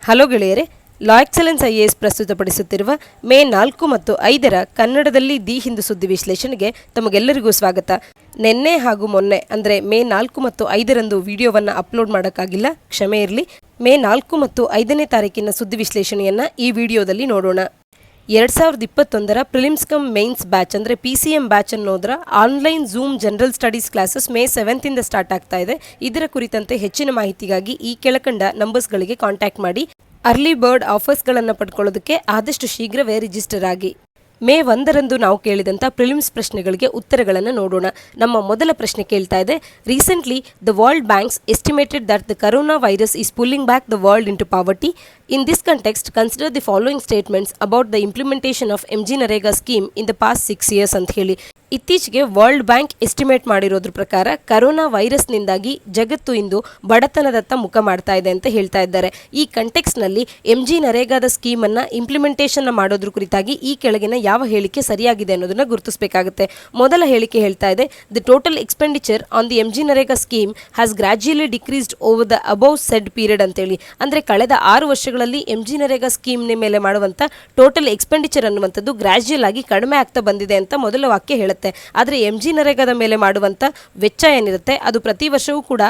Hello ಗೆಳೆಯರೆ, ಲಾ excellence IAS ಪ್ರಸ್ತುತಪಡಿಸುತ್ತಿರುವ May 4 ಮತ್ತು 5 ಕನ್ನಡದಲ್ಲಿ ದಿ ಹಿಂದೂ ಸುದ್ದಿ ವಿಶ್ಲೇಷಣೆಗೆ ತಮಗೆಲ್ಲರಿಗೂ ಸ್ವಾಗತ. ನಿನ್ನೆ ಹಾಗೂ ಮೊನ್ನೆ ಅಂದರೆ ಮೇ 4 ಮತ್ತು 5ರಂದು ವಿಡಿಯೋವನ್ನು ಅಪ್ಲೋಡ್ ಮಾಡೋಕ್ಕಾಗಿಲ್ಲ, ಕ್ಷಮೆ ಇರಲಿ. ಮೇ 4 ಮತ್ತು 5ನೇ ತಾರೀಕಿನ ಸುದ್ದಿ ವಿಶ್ಲೇಷಣೆಯನ್ನು ಈ ವಿಡಿಯೋದಲ್ಲಿ ನೋಡೋಣ. 2021 ಪ್ರಿಲಿಮ್ಸ್ ಕಮ್ ಮೇನ್ಸ್ ಬ್ಯಾಚ್ ಅಂದರೆ PCM ಬ್ಯಾಚ್ ಅನ್ನೋದರ online zoom general studies classes May 7 start ಆಗ್ತಾ ಇದೆ. ಇದರ ಕುರಿತಂತೆ ಹೆಚ್ಚಿನ ಮಾಹಿತಿಗಾಗಿ ಈ ಕೆಳಕಂಡ ನಂಬರ್ಸ್ಗಳಿಗೆ ಕಾಂಟ್ಯಾಕ್ಟ್ ಮಾಡಿ. ಅರ್ಲಿ ಬರ್ಡ್ ಆಫರ್ಸ್ಗಳನ್ನು ಪಡ್ಕೊಳ್ಳೋದಕ್ಕೆ ಆದಷ್ಟು ಶೀಘ್ರವೇ ರಿಜಿಸ್ಟರ್ ಆಗಿ. ಮೇ 1ರಂದು ನಾವು ಕೇಳಿದಂಥ ಪ್ರಿಲಿಮ್ಸ್ ಪ್ರಶ್ನೆಗಳಿಗೆ ಉತ್ತರಗಳನ್ನು ನೋಡೋಣ. ನಮ್ಮ ಮೊದಲ ಪ್ರಶ್ನೆ ಕೇಳ್ತಾ ಇದೆ, recently the world banks estimated that the corona virus is pulling back the world into poverty. In this context, consider the following statements about the implementation of MG Narega scheme in the past 6 years ಅಂತ ಹೇಳಿ. ಇತ್ತೀಚೆಗೆ world bank estimate ಮಾಡಿರೋದ್ರ ಪ್ರಕಾರ corona ವೈರಸ್ನಿಂದಾಗಿ ಜಗತ್ತು ಇಂದು ಬಡತನದತ್ತ ಮುಖ ಮಾಡ್ತಾ ಇದೆ ಅಂತ ಹೇಳ್ತಾ ಇದ್ದಾರೆ. ಈ ಕಂಟೆಕ್ಸ್ನಲ್ಲಿ MG ನರೇಗಾದ ಸ್ಕೀಮನ್ನು ಇಂಪ್ಲಿಮೆಂಟೇಷನ್ ಮಾಡೋದ್ರ ಕುರಿತಾಗಿ ಈ ಕೆಳಗಿನ ಯಾವ ಹೇಳಿಕೆ ಸರಿಯಾಗಿದೆ ಅನ್ನೋದನ್ನ ಗುರುತಿಸಬೇಕಾಗುತ್ತೆ. ಮೊದಲ ಹೇಳಿಕೆ ಹೇಳ್ತಾ ಇದೆ, the total expenditure on the MG NREGA scheme has gradually decreased over the above said period ಅಂತೇಳಿ. ಅಂದರೆ ಕಳೆದ 6 ವರ್ಷಗಳಲ್ಲಿ MG ನರೇಗಾ ಸ್ಕೀಮ್ನ ಮೇಲೆ ಮಾಡುವಂಥ ಟೋಟಲ್ ಎಕ್ಸ್ಪೆಂಡಿಚರ್ ಅನ್ನುವಂಥದ್ದು ಗ್ರಾಜ್ಯುಯಲ್ ಆಗಿ ಕಡಿಮೆ ಆಗ್ತಾ ಬಂದಿದೆ ಅಂತ ಮೊದಲ ವಾಕ್ಯ ಹೇಳುತ್ತೆ. ಆದರೆ MG ನರೇಗಾದ ಮೇಲೆ ಮಾಡುವಂಥ ವೆಚ್ಚ ಏನಿರುತ್ತೆ ಅದು ಪ್ರತಿ ವರ್ಷವೂ ಕೂಡ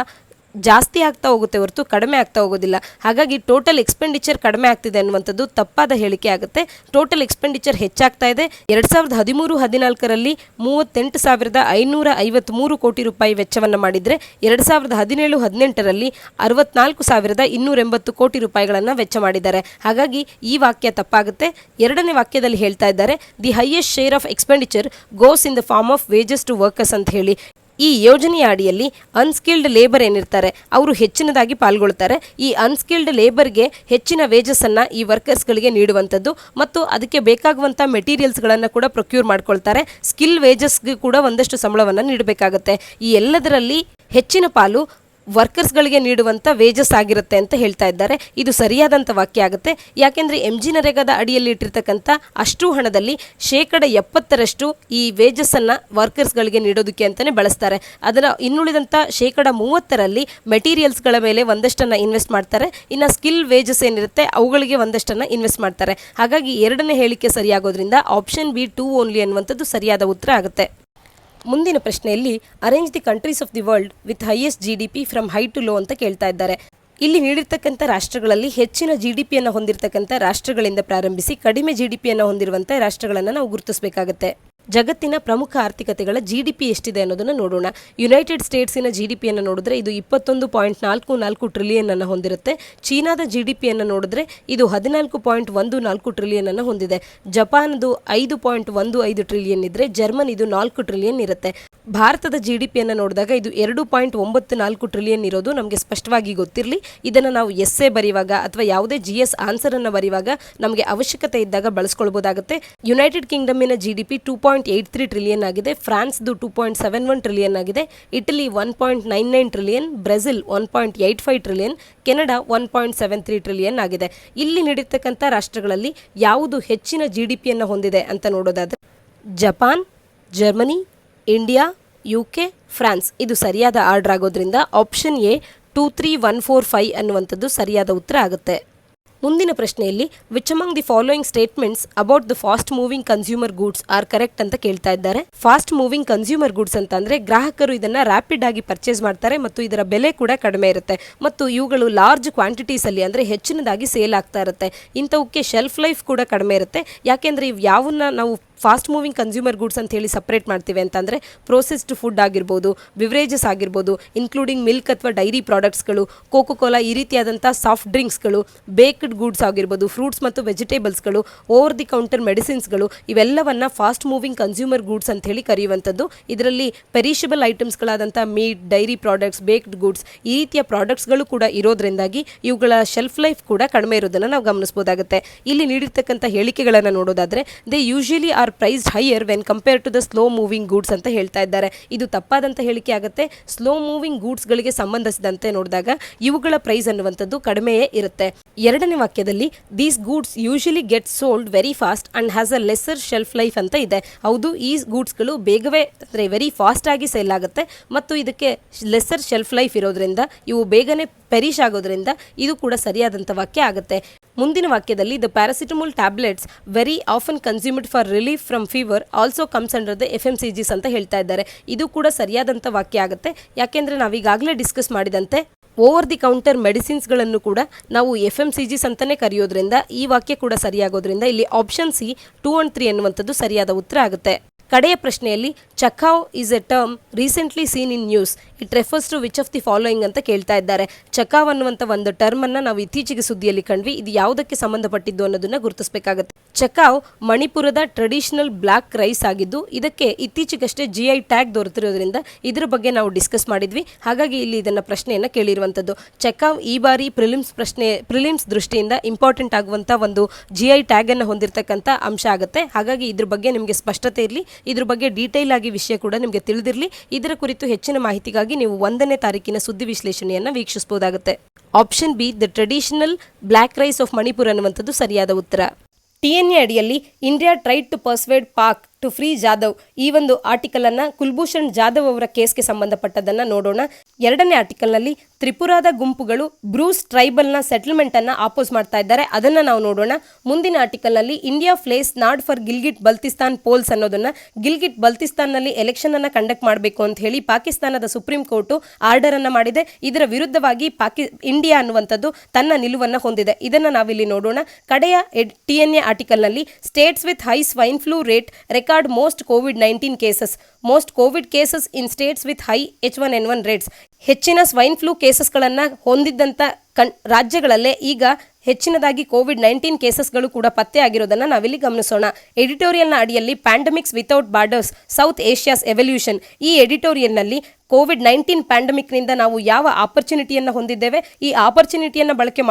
ಜಾಸ್ತಿ ಆಗ್ತಾ ಹೋಗುತ್ತೆ ಹೊರತು ಕಡಿಮೆ ಆಗ್ತಾ ಹೋಗೋದಿಲ್ಲ. ಹಾಗಾಗಿ ಟೋಟಲ್ ಎಕ್ಸ್ಪೆಂಡಿಚರ್ ಕಡಿಮೆ ಆಗ್ತಿದೆ ಅನ್ನುವಂಥದ್ದು ತಪ್ಪಾದ ಹೇಳಿಕೆ ಆಗುತ್ತೆ. ಟೋಟಲ್ ಎಕ್ಸ್ಪೆಂಡಿಚರ್ ಹೆಚ್ಚಾಗ್ತಾ ಇದೆ. 2013-14ರಲ್ಲಿ 38,553 ಕೋಟಿ ರೂಪಾಯಿ ವೆಚ್ಚವನ್ನು ಮಾಡಿದರೆ 2017-18ರಲ್ಲಿ 64,280 ಕೋಟಿ ರೂಪಾಯಿಗಳನ್ನು ವೆಚ್ಚ ಮಾಡಿದ್ದಾರೆ. ಹಾಗಾಗಿ ಈ ವಾಕ್ಯ ತಪ್ಪಾಗುತ್ತೆ. ಎರಡನೇ ವಾಕ್ಯದಲ್ಲಿ ಹೇಳ್ತಾ ಇದ್ದಾರೆ, the highest share of expenditure goes in the form of wages to workers ಅಂತ ಹೇಳಿ. ಈ ಯೋಜನೆಯ ಅಡಿಯಲ್ಲಿ ಅನ್ಸ್ಕಿಲ್ಡ್ ಲೇಬರ್ ಏನಿರ್ತಾರೆ ಅವರು ಹೆಚ್ಚಿನದಾಗಿ ಪಾಲ್ಗೊಳ್ತಾರೆ. ಈ ಅನ್ಸ್ಕಿಲ್ಡ್ ಲೇಬರ್ಗೆ ಹೆಚ್ಚಿನ ವೇಜಸ್ಸನ್ನು ಈ ವರ್ಕರ್ಸ್ಗಳಿಗೆ ನೀಡುವಂಥದ್ದು ಮತ್ತು ಅದಕ್ಕೆ ಬೇಕಾಗುವಂಥ ಮೆಟೀರಿಯಲ್ಸ್ಗಳನ್ನು ಕೂಡ ಪ್ರೊಕ್ಯೂರ್ ಮಾಡ್ಕೊಳ್ತಾರೆ. ಸ್ಕಿಲ್ ವೇಜಸ್ಗೆ ಕೂಡ ಒಂದಷ್ಟು ಸಂಬಳವನ್ನು ನೀಡಬೇಕಾಗತ್ತೆ. ಈ ಎಲ್ಲದರಲ್ಲಿ ಹೆಚ್ಚಿನ ಪಾಲು ವರ್ಕರ್ಸ್ಗಳಿಗೆ ನೀಡುವಂಥ ವೇಜಸ್ ಆಗಿರುತ್ತೆ ಅಂತ ಹೇಳ್ತಾ ಇದ್ದಾರೆ. ಇದು ಸರಿಯಾದಂಥ ವಾಕ್ಯ ಆಗುತ್ತೆ. ಯಾಕೆಂದರೆ MG ನರೇಗಾದ ಅಡಿಯಲ್ಲಿ ಇಟ್ಟಿರ್ತಕ್ಕಂಥ ಅಷ್ಟು ಹಣದಲ್ಲಿ 70% ಈ ವೇಜಸ್ಸನ್ನು ವರ್ಕರ್ಸ್ಗಳಿಗೆ ನೀಡೋದಕ್ಕೆ ಅಂತಲೇ ಬಳಸ್ತಾರೆ. ಅದರ ಇನ್ನುಳಿದಂಥ 30% ಮೆಟೀರಿಯಲ್ಸ್ಗಳ ಮೇಲೆ ಒಂದಷ್ಟನ್ನು ಇನ್ವೆಸ್ಟ್ ಮಾಡ್ತಾರೆ. ಇನ್ನು ಸ್ಕಿಲ್ ವೇಜಸ್ ಏನಿರುತ್ತೆ ಅವುಗಳಿಗೆ ಒಂದಷ್ಟನ್ನು ಇನ್ವೆಸ್ಟ್ ಮಾಡ್ತಾರೆ. ಹಾಗಾಗಿ ಎರಡನೇ ಹೇಳಿಕೆ ಸರಿಯಾಗೋದ್ರಿಂದ ಆಪ್ಷನ್ B 2 ಓನ್ಲಿ ಅನ್ನುವಂಥದ್ದು ಸರಿಯಾದ ಉತ್ತರ ಆಗುತ್ತೆ. ಮುಂದಿನ ಪ್ರಶ್ನೆಯಲ್ಲಿ arrange the countries of the world with highest GDP from high to low ಅಂತ ಕೇಳ್ತಾ ಇದ್ದಾರೆ. ಇಲ್ಲಿ ನೀಡಿರ್ತಕ್ಕಂಥ ರಾಷ್ಟ್ರಗಳಲ್ಲಿ ಹೆಚ್ಚಿನ GDPಯನ್ನು ಹೊಂದಿರತಕ್ಕಂಥ ರಾಷ್ಟ್ರಗಳಿಂದ ಪ್ರಾರಂಭಿಸಿ ಕಡಿಮೆ GDPಯನ್ನು ಹೊಂದಿರುವಂಥ ರಾಷ್ಟ್ರಗಳನ್ನು ನಾವು ಗುರುತಿಸಬೇಕಾಗುತ್ತೆ. ಜಗತ್ತಿನ ಪ್ರಮುಖ ಆರ್ಥಿಕತೆಗಳ GDP ಎಷ್ಟಿದೆ ಅನ್ನೋದನ್ನು ನೋಡೋಣ. ಯುನೈಟೆಡ್ ಸ್ಟೇಟ್ಸಿನ GDPಯನ್ನು ನೋಡಿದ್ರೆ ಇದು 21.44 ಟ್ರಿಲಿಯನ್ ಅನ್ನು ಹೊಂದಿರುತ್ತೆ. ಚೀನಾದ GDPಯನ್ನು ನೋಡಿದ್ರೆ ಇದು 14.14 ಟ್ರಿಲಿಯನ್ ಅನ್ನು ಹೊಂದಿದೆ. ಜಪಾನ್ದು 5.15 ಟ್ರಿಲಿಯನ್ ಇದ್ದರೆ ಜರ್ಮನ್ ಇದು 4 ಟ್ರಿಲಿಯನ್ ಇರುತ್ತೆ. ಭಾರತದ GDPಯನ್ನು ನೋಡಿದಾಗ ಇದು 2.94 ಟ್ರಿಲಿಯನ್ ಇರೋದು ನಮಗೆ ಸ್ಪಷ್ಟವಾಗಿ ಗೊತ್ತಿರಲಿ. ಇದನ್ನು ನಾವು ಎಸ್ಸೆ ಬರೆಯುವಾಗ ಅಥವಾ ಯಾವುದೇ GS ಆನ್ಸರನ್ನು ಬರೆಯುವಾಗ ನಮಗೆ ಅವಶ್ಯಕತೆ ಇದ್ದಾಗ ಬಳಸ್ಕೊಳ್ಬೋದಾಗುತ್ತೆ. ಯುನೈಟೆಡ್ ಕಿಂಗ್ಡಮಿನ GDP 2.83 ಟ್ರಿಲಿಯನ್ ಆಗಿದೆ. ಫ್ರಾನ್ಸ್ದು 2.71 ಟ್ರಿಲಿಯನ್ ಆಗಿದೆ. Italy 1.99 trillion, Brazil 1.85 trillion, Canada 1.73 trillion ಆಗಿದೆ. ಇಲ್ಲಿ ನೀಡಿರ್ತಕ್ಕಂಥ ರಾಷ್ಟ್ರಗಳಲ್ಲಿ ಯಾವುದು ಹೆಚ್ಚಿನ GDPಯನ್ನು ಹೊಂದಿದೆ ಅಂತ ನೋಡೋದಾದರೆ Japan, Germany, India, UK, France ಇದು ಸರಿಯಾದ ಆರ್ಡರ್ ಆಗೋದ್ರಿಂದ ಆಪ್ಷನ್ A 23145 ಅನ್ನುವಂಥದ್ದು ಸರಿಯಾದ ಉತ್ತರ ಆಗುತ್ತೆ. ಮುಂದಿನ ಪ್ರಶ್ನೆಯಲ್ಲಿ which among the following statements about the fast moving consumer goods are correct ಅಂತ ಕೇಳ್ತಾ ಇದ್ದಾರೆ. ಫಾಸ್ಟ್ ಮೂವಿಂಗ್ ಕನ್ಸ್ಯೂಮರ್ ಗೂಡ್ಸ್ ಅಂತಂದರೆ ಗ್ರಾಹಕರು ಇದನ್ನು ರ್ಯಾಪಿಡ್ ಆಗಿ ಪರ್ಚೇಸ್ ಮಾಡ್ತಾರೆ ಮತ್ತು ಇದರ ಬೆಲೆ ಕೂಡ ಕಡಿಮೆ ಇರುತ್ತೆ ಮತ್ತು ಇವುಗಳು ಲಾರ್ಜ್ ಕ್ವಾಂಟಿಟೀಸಲ್ಲಿ ಅಂದರೆ ಹೆಚ್ಚಿನದಾಗಿ ಸೇಲ್ ಆಗ್ತಾ ಇರುತ್ತೆ. ಇಂಥವಕ್ಕೆ ಶೆಲ್ಫ್ ಲೈಫ್ ಕೂಡ ಕಡಿಮೆ ಇರುತ್ತೆ. ಯಾಕೆಂದರೆ ಇವು ಯಾವನ್ನ ನಾವು ಫಾಸ್ಟ್ ಮೂವಿಂಗ್ ಕನ್ಸ್ಯೂಮರ್ ಗೂಡ್ಸ್ ಅಂತ ಹೇಳಿ ಸಪ್ರೇಟ್ ಮಾಡ್ತೀವಿ ಅಂತಂದರೆ ಪ್ರೋಸೆಸ್ಡ್ ಫುಡ್ ಆಗಿರ್ಬೋದು, ಬಿವ್ರೇಜಸ್ ಆಗಿರ್ಬೋದು, ಇನ್ಕ್ಲೂಡಿಂಗ್ ಮಿಲ್ಕ್ ಅಥವಾ ಡೈರಿ ಪ್ರಾಡಕ್ಟ್ಸ್ಗಳು, ಕೋಕೋ ಕೋಲಾ ಈ ರೀತಿಯಾದಂಥ ಸಾಫ್ಟ್ ಡ್ರಿಂಕ್ಸ್ಗಳು, ಬೇಕ್ಡ್ ಗೂಡ್ಸ್ ಆಗಿರ್ಬೋದು, ಫ್ರೂಟ್ಸ್ ಮತ್ತು ವೆಜಿಟೇಬಲ್ಸ್ಗಳು, ಓವರ್ ದಿ ಕೌಂಟರ್ ಮೆಡಿಸಿನ್ಸ್ಗಳು ಇವೆಲ್ಲವನ್ನು ಫಾಸ್ಟ್ ಮೂವಿಂಗ್ ಕನ್ಸ್ಯೂಮರ್ ಗೂಡ್ಸ್ ಅಂತ ಹೇಳಿ ಕರೆಯುವಂಥದ್ದು. ಇದರಲ್ಲಿ ಪೆರಿಷಬಲ್ ಐಟಮ್ಸ್ಗಳಾದಂಥ meat, dairy products, baked goods ಈ ರೀತಿಯ ಪ್ರಾಡಕ್ಟ್ಸ್ಗಳು ಕೂಡ ಇರೋದ್ರಿಂದಾಗಿ ಇವುಗಳ ಶೆಲ್ಫ್ ಲೈಫ್ ಕೂಡ ಕಡಿಮೆ ಇರೋದನ್ನು ನಾವು ಗಮನಿಸಬಹುದಾಗುತ್ತೆ. ಇಲ್ಲಿ ನೀಡಿರ್ತಕ್ಕಂಥ ಹೇಳಿಕೆಗಳನ್ನು ನೋಡೋದಾದರೆ they usually are are priced higher when compare to the slow moving goods ಅಂತ ಹೇಳ್ತಾ ಇದ್ದಾರೆ. ಇದು ತಪ್ಪಾದಂಥ ಹೇಳಿಕೆ ಆಗುತ್ತೆ. ಸ್ಲೋ ಮೂವಿಂಗ್ ಗೂಡ್ಸ್ಗಳಿಗೆ ಸಂಬಂಧಿಸಿದಂತೆ ನೋಡಿದಾಗ ಇವುಗಳ ಪ್ರೈಸ್ ಅನ್ನುವಂಥದ್ದು ಕಡಿಮೆಯೇ ಇರುತ್ತೆ. ಎರಡನೇ ವಾಕ್ಯದಲ್ಲಿ these goods usually get sold very fast and has a lesser shelf life ಅಂತ ಇದೆ. ಹೌದು, ಈ ಗೂಡ್ಸ್ಗಳು ಬೇಗವೇ ಅಂದರೆ ವೆರಿ ಫಾಸ್ಟ್ ಆಗಿ ಸೇಲ್ ಆಗುತ್ತೆ ಮತ್ತು ಇದಕ್ಕೆ ಲೆಸರ್ ಶೆಲ್ಫ್ ಲೈಫ್ ಇರೋದ್ರಿಂದ ಇವು ಬೇಗನೆ ಪೆರಿಶ್ ಆಗೋದ್ರಿಂದ ಇದು ಕೂಡ ಸರಿಯಾದಂಥ ವಾಕ್ಯ ಆಗುತ್ತೆ. ಮುಂದಿನ ವಾಕ್ಯದಲ್ಲಿ the paracetamol tablets very often consumed for relief from fever also comes under the FMCGs ಅಂತ ಹೇಳ್ತಾ ಇದ್ದಾರೆ. ಇದು ಕೂಡ ಸರಿಯಾದಂಥ ವಾಕ್ಯ ಆಗುತ್ತೆ. ಯಾಕೆಂದರೆ ನಾವೀಗಾಗಲೇ ಡಿಸ್ಕಸ್ ಮಾಡಿದಂತೆ ಓವರ್ ದಿ ಕೌಂಟರ್ ಮೆಡಿಸಿನ್ಸ್ಗಳನ್ನು ಕೂಡ ನಾವು FMCGs ಅಂತಲೇ ಕರೆಯೋದ್ರಿಂದ ಈ ವಾಕ್ಯ ಕೂಡ ಸರಿಯಾಗೋದ್ರಿಂದ ಇಲ್ಲಿ ಆಪ್ಷನ್ ಸಿ 2 and 3 ಅನ್ನುವಂಥದ್ದು ಸರಿಯಾದ ಉತ್ತರ ಆಗುತ್ತೆ. ಕಡೆಯ ಪ್ರಶ್ನೆಯಲ್ಲಿ Chakhao is a term recently seen in news, it refers to which of the following ಅಂತ ಕೇಳ್ತಾ ಇದ್ದಾರೆ. ಚಕಾವ್ ಅನ್ನುವಂಥ ಒಂದು ಟರ್ಮನ್ನು ನಾವು ಇತ್ತೀಚೆಗೆ ಸುದ್ದಿಯಲ್ಲಿ ಕಂಡ್ವಿ. ಇದು ಯಾವುದಕ್ಕೆ ಸಂಬಂಧಪಟ್ಟಿದ್ದು ಅನ್ನೋದನ್ನ ಗುರುತಿಸಬೇಕಾಗುತ್ತೆ. ಚಕಾವ್ ಮಣಿಪುರದ ಟ್ರೆಡಿಷನಲ್ ಬ್ಲ್ಯಾಕ್ ರೈಸ್ ಆಗಿದ್ದು ಇದಕ್ಕೆ ಇತ್ತೀಚೆಗಷ್ಟೇ GI ಟ್ಯಾಗ್ ದೊರೆತಿರೋದ್ರಿಂದ ಇದರ ಬಗ್ಗೆ ನಾವು ಡಿಸ್ಕಸ್ ಮಾಡಿದ್ವಿ. ಹಾಗಾಗಿ ಇಲ್ಲಿ ಇದನ್ನ ಪ್ರಶ್ನೆಯನ್ನು ಕೇಳಿರುವಂಥದ್ದು. ಚಕಾವ್ ಈ ಬಾರಿ ಪ್ರಿಲಿಮ್ಸ್ ದೃಷ್ಟಿಯಿಂದ ಇಂಪಾರ್ಟೆಂಟ್ ಆಗುವಂಥ ಒಂದು GI ಟ್ಯಾಗ್ ಅನ್ನು ಹೊಂದಿರತಕ್ಕಂಥ ಅಂಶ ಆಗುತ್ತೆ. ಹಾಗಾಗಿ ಇದ್ರ ಬಗ್ಗೆ ನಿಮಗೆ ಸ್ಪಷ್ಟತೆ ಇರಲಿ, ಇದ್ರ ಬಗ್ಗೆ ಡೀಟೇಲ್ ಆಗಿ ವಿಷಯ ಕೂಡ ನಿಮಗೆ ತಿಳಿದಿರಲಿ. ಇದರ ಕುರಿತು ಹೆಚ್ಚಿನ ಮಾಹಿತಿಗಾಗಿ ನೀವು 1ನೇ ತಾರೀಕಿನ ಸುದ್ದಿ ವಿಶ್ಲೇಷಣೆಯನ್ನು ವೀಕ್ಷಿಸಬಹುದಾಗುತ್ತೆ. Option B the traditional black rice of Manipur ಅನ್ನುವಂಥದ್ದು ಸರಿಯಾದ ಉತ್ತರ. TNA ಅಡಿಯಲ್ಲಿ India tried to persuade Pak to free Jadhav ಈ ಒಂದು ಆರ್ಟಿಕಲ್ ಅನ್ನ ಕುಲ್ಭೂಷಣ್ ಜಾಧವ್ ಅವರ ಕೇಸ್ಗೆ ಸಂಬಂಧಪಟ್ಟದನ್ನ ನೋಡೋಣ. ಎರಡನೇ ಆರ್ಟಿಕಲ್ನಲ್ಲಿ ತ್ರಿಪುರಾದ ಗುಂಪುಗಳು ಬ್ರೂಸ್ ಟ್ರೈಬಲ್ನ ಸೆಟಲ್ಮೆಂಟ್ ಅನ್ನ ಆಪೋಸ್ ಮಾಡ್ತಾ ಇದ್ದಾರೆ, ಅದನ್ನ ನಾವು ನೋಡೋಣ. ಮುಂದಿನ ಆರ್ಟಿಕಲ್ನಲ್ಲಿ India flays nod for Gilgit Baltistan polls ಅನ್ನೋದನ್ನ, ಗಿಲ್ಗಿಟ್ ಬಲ್ತಿಸ್ತಾನ್ನಲ್ಲಿ ಎಲೆಕ್ಷನ್ ಅನ್ನ ಕಂಡಕ್ಟ್ ಮಾಡಬೇಕು ಅಂತ ಹೇಳಿ ಪಾಕಿಸ್ತಾನದ ಸುಪ್ರೀಂ ಕೋರ್ಟು ಆರ್ಡರ್ ಅನ್ನ ಮಾಡಿದೆ. ಇದರ ವಿರುದ್ಧವಾಗಿ ಇಂಡಿಯಾ ಅನ್ನುವಂಥದ್ದು ತನ್ನ ನಿಲುವನ್ನು ಹೊಂದಿದೆ. ಇದನ್ನ ನಾವಿಲ್ಲಿ ನೋಡೋಣ. ಕಡೆಯ TNA ಆರ್ಟಿಕಲ್ನಲ್ಲಿ states with high swine flu rate record most COVID-19 cases. Most COVID cases in states with high H1N1 rates. ಹೆಚ್ಚಿನ ಸ್ವೈನ್ ಫ್ಲೂ ಕೇಸಸ್ಗಳನ್ನು ಹೊಂದಿದ್ದಂಥ ರಾಜ್ಯಗಳಲ್ಲೇ ಈಗ ಹೆಚ್ಚಿನದಾಗಿ COVID-19 ಕೇಸಸ್ಗಳು ಕೂಡ ಪತ್ತೆ ಆಗಿರೋದನ್ನು ನಾವಿಲ್ಲಿ ಗಮನಿಸೋಣ. ಎಡಿಟೋರಿಯಲ್ನ ಅಡಿಯಲ್ಲಿ pandemics without borders South Asia's evolution, ಈ ಎಡಿಟೋರಿಯಲ್ನಲ್ಲಿ COVID-19 ಪ್ಯಾಂಡಮಿಕ್ನಿಂದ ನಾವು ಯಾವ ಆಪರ್ಚುನಿಟಿಯನ್ನು ಹೊಂದಿದ್ದೇವೆ, ಈ ಆಪರ್ಚುನಿಟಿಯನ್ನು ಬಳಕೆ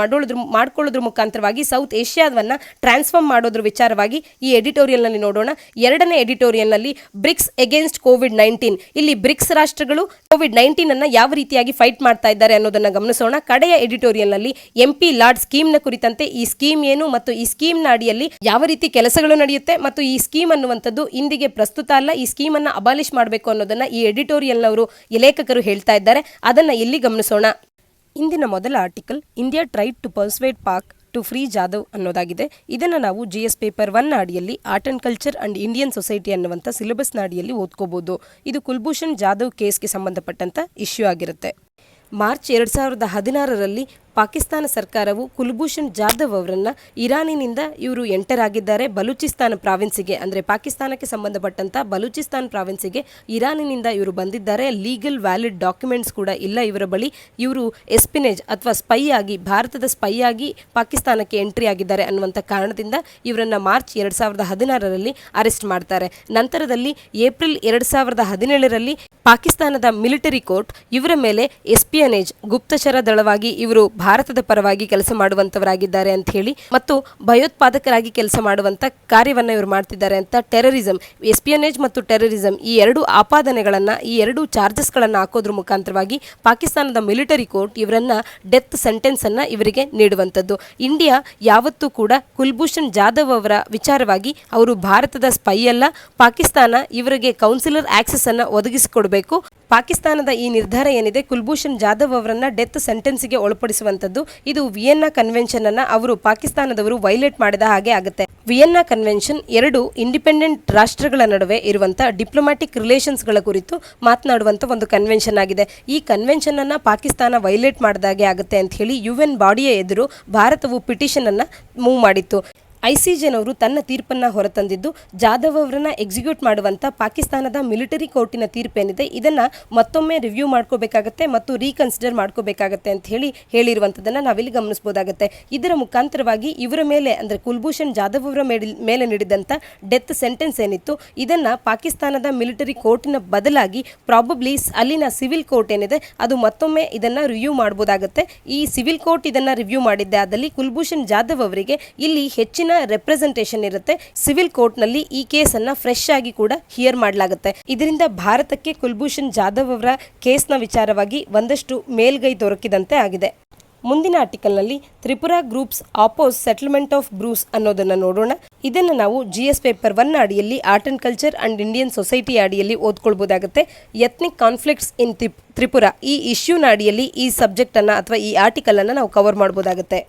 ಮಾಡ್ಕೊಳ್ಳೋದ್ರ ಮುಖಾಂತರವಾಗಿ ಸೌತ್ ಏಷ್ಯಾವನ್ನು ಟ್ರಾನ್ಸ್ಫಾರ್ಮ್ ಮಾಡೋದ್ರ ವಿಚಾರವಾಗಿ ಈ ಎಡಿಟೋರಿಯಲ್ನಲ್ಲಿ ನೋಡೋಣ. ಎರಡನೇ ಎಡಿಟೋರಿಯಲ್ನಲ್ಲಿ ಬ್ರಿಕ್ಸ್ ಅಗೇನ್ಸ್ಟ್ COVID-19, ಇಲ್ಲಿ ಬ್ರಿಕ್ಸ್ ರಾಷ್ಟ್ರಗಳು COVID-19 ಅನ್ನು ಯಾವ ರೀತಿಯಾಗಿ ಫೈಟ್ ಮಾಡ್ತಾ ಇದ್ದಾರೆ ಅನ್ನೋದನ್ನು ಗಮನಿಸೋಣ. ಕಡೆಯ ಎಡಿಟೋರಿಯಲ್ನಲ್ಲಿ MP ಲಾರ್ಡ್ ಸ್ಕೀಮ್ನ ಕುರಿತಂತೆ ಈ ಸ್ಕೀಮ್ ಏನು ಮತ್ತು ಈ ಸ್ಕೀಮ್ನ ಅಡಿಯಲ್ಲಿ ಯಾವ ರೀತಿ ಕೆಲಸಗಳು ನಡೆಯುತ್ತೆ ಮತ್ತು ಈ ಸ್ಕೀಮ್ ಅನ್ನುವಂಥದ್ದು ಇಂದಿಗೆ ಪ್ರಸ್ತುತ ಅಲ್ಲ, ಈ ಸ್ಕೀಮ್ ಅನ್ನು ಅಬಾಲಿಷ್ ಮಾಡಬೇಕು ಅನ್ನೋದನ್ನ ಈ ಎಡಿಟೋರಿಯಲ್ನವರು ಲೇಖಕರು ಹೇಳ್ತಾ ಇದ್ದಾರೆ, ಅದನ್ನ ಇಲ್ಲಿ ಗಮನಿಸೋಣ. ಇಂದಿನ ಮೊದಲ article India tried to persuade Pak to free Jadhav ಅನ್ನೋದಾಗಿದೆ. ಇದನ್ನು ನಾವು GS ಪೇಪರ್ 1 ಅಡಿಯಲ್ಲಿ art and culture and Indian society ಅನ್ನುವಂಥ ಸಿಲೆಬಸ್ನ ಅಡಿಯಲ್ಲಿ ಓದ್ಕೋಬಹುದು. ಇದು ಕುಲ್ಭೂಷಣ್ ಜಾಧವ್ ಕೇಸ್ಗೆ ಸಂಬಂಧಪಟ್ಟಂತ ಇಶ್ಯೂ ಆಗಿರುತ್ತೆ. ಮಾರ್ಚ್ 2016ರಲ್ಲಿ ಪಾಕಿಸ್ತಾನ ಸರ್ಕಾರವು ಕುಲ್ಭೂಷಣ್ ಜಾಧವ್ ಅವರನ್ನು ಇರಾನಿನಿಂದ ಇವರು ಎಂಟರ್ ಆಗಿದ್ದಾರೆ ಬಲೂಚಿಸ್ತಾನ್ ಪ್ರಾವಿನ್ಸಿಗೆ, ಅಂದರೆ ಪಾಕಿಸ್ತಾನಕ್ಕೆ ಸಂಬಂಧಪಟ್ಟಂಥ ಬಲೂಚಿಸ್ತಾನ್ ಪ್ರಾವಿನ್ಸಿಗೆ ಇರಾನಿನಿಂದ ಇವರು ಬಂದಿದ್ದಾರೆ. ಲೀಗಲ್ ವ್ಯಾಲಿಡ್ ಡಾಕ್ಯುಮೆಂಟ್ಸ್ ಕೂಡ ಇಲ್ಲ ಇವರ ಬಳಿ. ಇವರು ಎಸ್ಪಿನೇಜ್ ಅಥವಾ ಸ್ಪೈ ಆಗಿ, ಭಾರತದ ಸ್ಪೈ ಆಗಿ ಪಾಕಿಸ್ತಾನಕ್ಕೆ ಎಂಟ್ರಿ ಆಗಿದ್ದಾರೆ ಅನ್ನುವಂಥ ಕಾರಣದಿಂದ ಇವರನ್ನು ಮಾರ್ಚ್ 2016ರಲ್ಲಿ ಅರೆಸ್ಟ್ ಮಾಡ್ತಾರೆ. ನಂತರದಲ್ಲಿ ಏಪ್ರಿಲ್ 2017ರಲ್ಲಿ ಪಾಕಿಸ್ತಾನದ ಮಿಲಿಟರಿ ಕೋರ್ಟ್ ಇವರ ಮೇಲೆ ಎಸ್ಪಿಯನೇಜ್, ಗುಪ್ತಚರ ದಳವಾಗಿ ಇವರು ಭಾರತದ ಪರವಾಗಿ ಕೆಲಸ ಮಾಡುವಂತವರಾಗಿದ್ದಾರೆ ಅಂತ ಹೇಳಿ ಮತ್ತು ಭಯೋತ್ಪಾದಕರಾಗಿ ಕೆಲಸ ಮಾಡುವಂತ ಕಾರ್ಯವನ್ನು ಇವರು ಮಾಡ್ತಿದ್ದಾರೆ ಅಂತ ಟೆರರಿಸಂ, ಎಸ್ಪಿಯನೇಜ್ ಮತ್ತು ಟೆರರಿಸಂ ಈ ಎರಡು ಆಪಾದನೆಗಳನ್ನ, ಈ ಎರಡು ಚಾರ್ಜಸ್ಗಳನ್ನು ಹಾಕೋದ್ರ ಮುಖಾಂತರವಾಗಿ ಪಾಕಿಸ್ತಾನದ ಮಿಲಿಟರಿ ಕೋರ್ಟ್ ಇವರನ್ನ ಡೆತ್ ಸೆಂಟೆನ್ಸ್ ಅನ್ನ ಇವರಿಗೆ ನೀಡುವಂಥದ್ದು. ಇಂಡಿಯಾ ಯಾವತ್ತೂ ಕೂಡ ಕುಲ್ಭೂಷಣ್ ಜಾಧವ್ ಅವರ ವಿಚಾರವಾಗಿ ಅವರು ಭಾರತದ ಸ್ಪೈ ಅಲ್ಲ, ಪಾಕಿಸ್ತಾನ ಇವರಿಗೆ ಕೌನ್ಸಿಲರ್ ಆಕ್ಸೆಸ್ ಅನ್ನ ಒದಗಿಸಿಕೊಡಬೇಕು. ಪಾಕಿಸ್ತಾನದ ಈ ನಿರ್ಧಾರ ಏನಿದೆ ಕುಲ್ಭೂಷಣ್ ಜಾಧವ್ ಅವರನ್ನ ಡೆತ್ ಸೆಂಟೆನ್ಸ್ಗೆ ಒಳಪಡಿಸುವಂಥದ್ದು, ಇದು ವಿಯೆನ್ನಾ ಕನ್ವೆನ್ಷನ್ ಅನ್ನ ಅವರು ಪಾಕಿಸ್ತಾನದವರು ವೈಲೇಟ್ ಮಾಡಿದ ಹಾಗೆ ಆಗುತ್ತೆ. ವಿಯೆನ್ನಾ ಕನ್ವೆನ್ಷನ್ ಎರಡು ಇಂಡಿಪೆಂಡೆಂಟ್ ರಾಷ್ಟ್ರಗಳ ನಡುವೆ ಇರುವಂಥ ಡಿಪ್ಲೊಮ್ಯಾಟಿಕ್ ರಿಲೇಷನ್ಸ್ಗಳ ಕುರಿತು ಮಾತನಾಡುವಂಥ ಒಂದು ಕನ್ವೆನ್ಷನ್ ಆಗಿದೆ. ಈ ಕನ್ವೆನ್ಷನ್ ಅನ್ನ ಪಾಕಿಸ್ತಾನ ವೈಲೇಟ್ ಮಾಡಿದಾಗೆ ಆಗುತ್ತೆ ಅಂತ ಹೇಳಿ UN ಬಾಡಿಯ ಎದುರು ಭಾರತವು ಪಿಟಿಷನ್ ಅನ್ನ ಮೂವ್ ಮಾಡಿತ್ತು. ICJನವರು ತನ್ನ ತೀರ್ಪನ್ನು ಹೊರತಂದಿದ್ದು ಜಾಧವ್ ಅವರನ್ನ ಎಕ್ಸಿಕ್ಯೂಟ್ ಮಾಡುವಂಥ ಪಾಕಿಸ್ತಾನದ ಮಿಲಿಟರಿ ಕೋರ್ಟಿನ ತೀರ್ಪೇನಿದೆ ಇದನ್ನು ಮತ್ತೊಮ್ಮೆ ರಿವ್ಯೂ ಮಾಡ್ಕೋಬೇಕಾಗತ್ತೆ ಮತ್ತು ರೀಕನ್ಸಿಡರ್ ಮಾಡ್ಕೋಬೇಕಾಗತ್ತೆ ಅಂತ ಹೇಳಿರುವಂಥದ್ದನ್ನು ನಾವಿಲ್ಲಿ ಗಮನಿಸಬಹುದಾಗುತ್ತೆ. ಇದರ ಮುಖಾಂತರವಾಗಿ ಇವರ ಮೇಲೆ, ಅಂದರೆ ಕುಲ್ಭೂಷಣ್ ಜಾಧವ್ ಅವರ ಮೇಲೆ ನೀಡಿದಂಥ ಡೆತ್ ಸೆಂಟೆನ್ಸ್ ಏನಿತ್ತು ಇದನ್ನು ಪಾಕಿಸ್ತಾನದ ಮಿಲಿಟರಿ ಕೋರ್ಟಿನ ಬದಲಾಗಿ ಪ್ರಾಬಬ್ಲಿ ಅಲ್ಲಿನ ಸಿವಿಲ್ ಕೋರ್ಟ್ ಏನಿದೆ ಅದು ಮತ್ತೊಮ್ಮೆ ಇದನ್ನು ರಿವ್ಯೂ ಮಾಡ್ಬೋದಾಗುತ್ತೆ. ಈ ಸಿವಿಲ್ ಕೋರ್ಟ್ ಇದನ್ನು ರಿವ್ಯೂ ಮಾಡಿದ್ದೆ ಆದಲ್ಲಿ ಕುಲ್ಭೂಷಣ್ ಜಾಧವ್ ಅವರಿಗೆ ಇಲ್ಲಿ ಹೆಚ್ಚಿನ ರೆಪ್ರೆಸೆಂಟೇಷನ್ ಇರುತ್ತೆ. ಸಿವಿಲ್ ಕೋರ್ಟ್ ನಲ್ಲಿ ಈ ಕೇಸನ್ನ ಫ್ರೆಶ್ ಆಗಿ ಕೂಡ ಹಿಯರ್ ಮಾಡಲಾಗುತ್ತೆ. ಇದರಿಂದ ಭಾರತಕ್ಕೆ ಕುಲ್ಭೂಷಣ್ ಜಾಧವ್ ಅವರ ಕೇಸ್ನ ವಿಚಾರವಾಗಿ ಒಂದಷ್ಟು ಮೇಲ್ಗೈ ದೊರಕಿದಂತೆ ಆಗಿದೆ. ಮುಂದಿನ ಆರ್ಟಿಕಲ್ನಲ್ಲಿ Tripura groups oppose settlement of Brus ಅನ್ನೋದನ್ನ ನೋಡೋಣ. ಇದನ್ನು ನಾವು GS ಪೇಪರ್ 1 ಅಡಿಯಲ್ಲಿ art and culture and Indian society ಅಡಿಯಲ್ಲಿ ಓದ್ಕೊಳ್ಬಹುದಾಗುತ್ತೆ. ಎಥ್ನಿಕ್ ಕಾನ್ಫ್ಲಿಕ್ಟ್ಸ್ ಇನ್ ತ್ರಿಪುರಾ ಈ ಇಶ್ಯೂನ ಅಡಿಯಲ್ಲಿ ಈ ಸಬ್ಜೆಕ್ಟ್ ಅನ್ನ ಅಥವಾ ಈ ಆರ್ಟಿಕಲ್ ಅನ್ನ ನಾವು ಕವರ್ ಮಾಡಬಹುದಾಗುತ್ತೆ.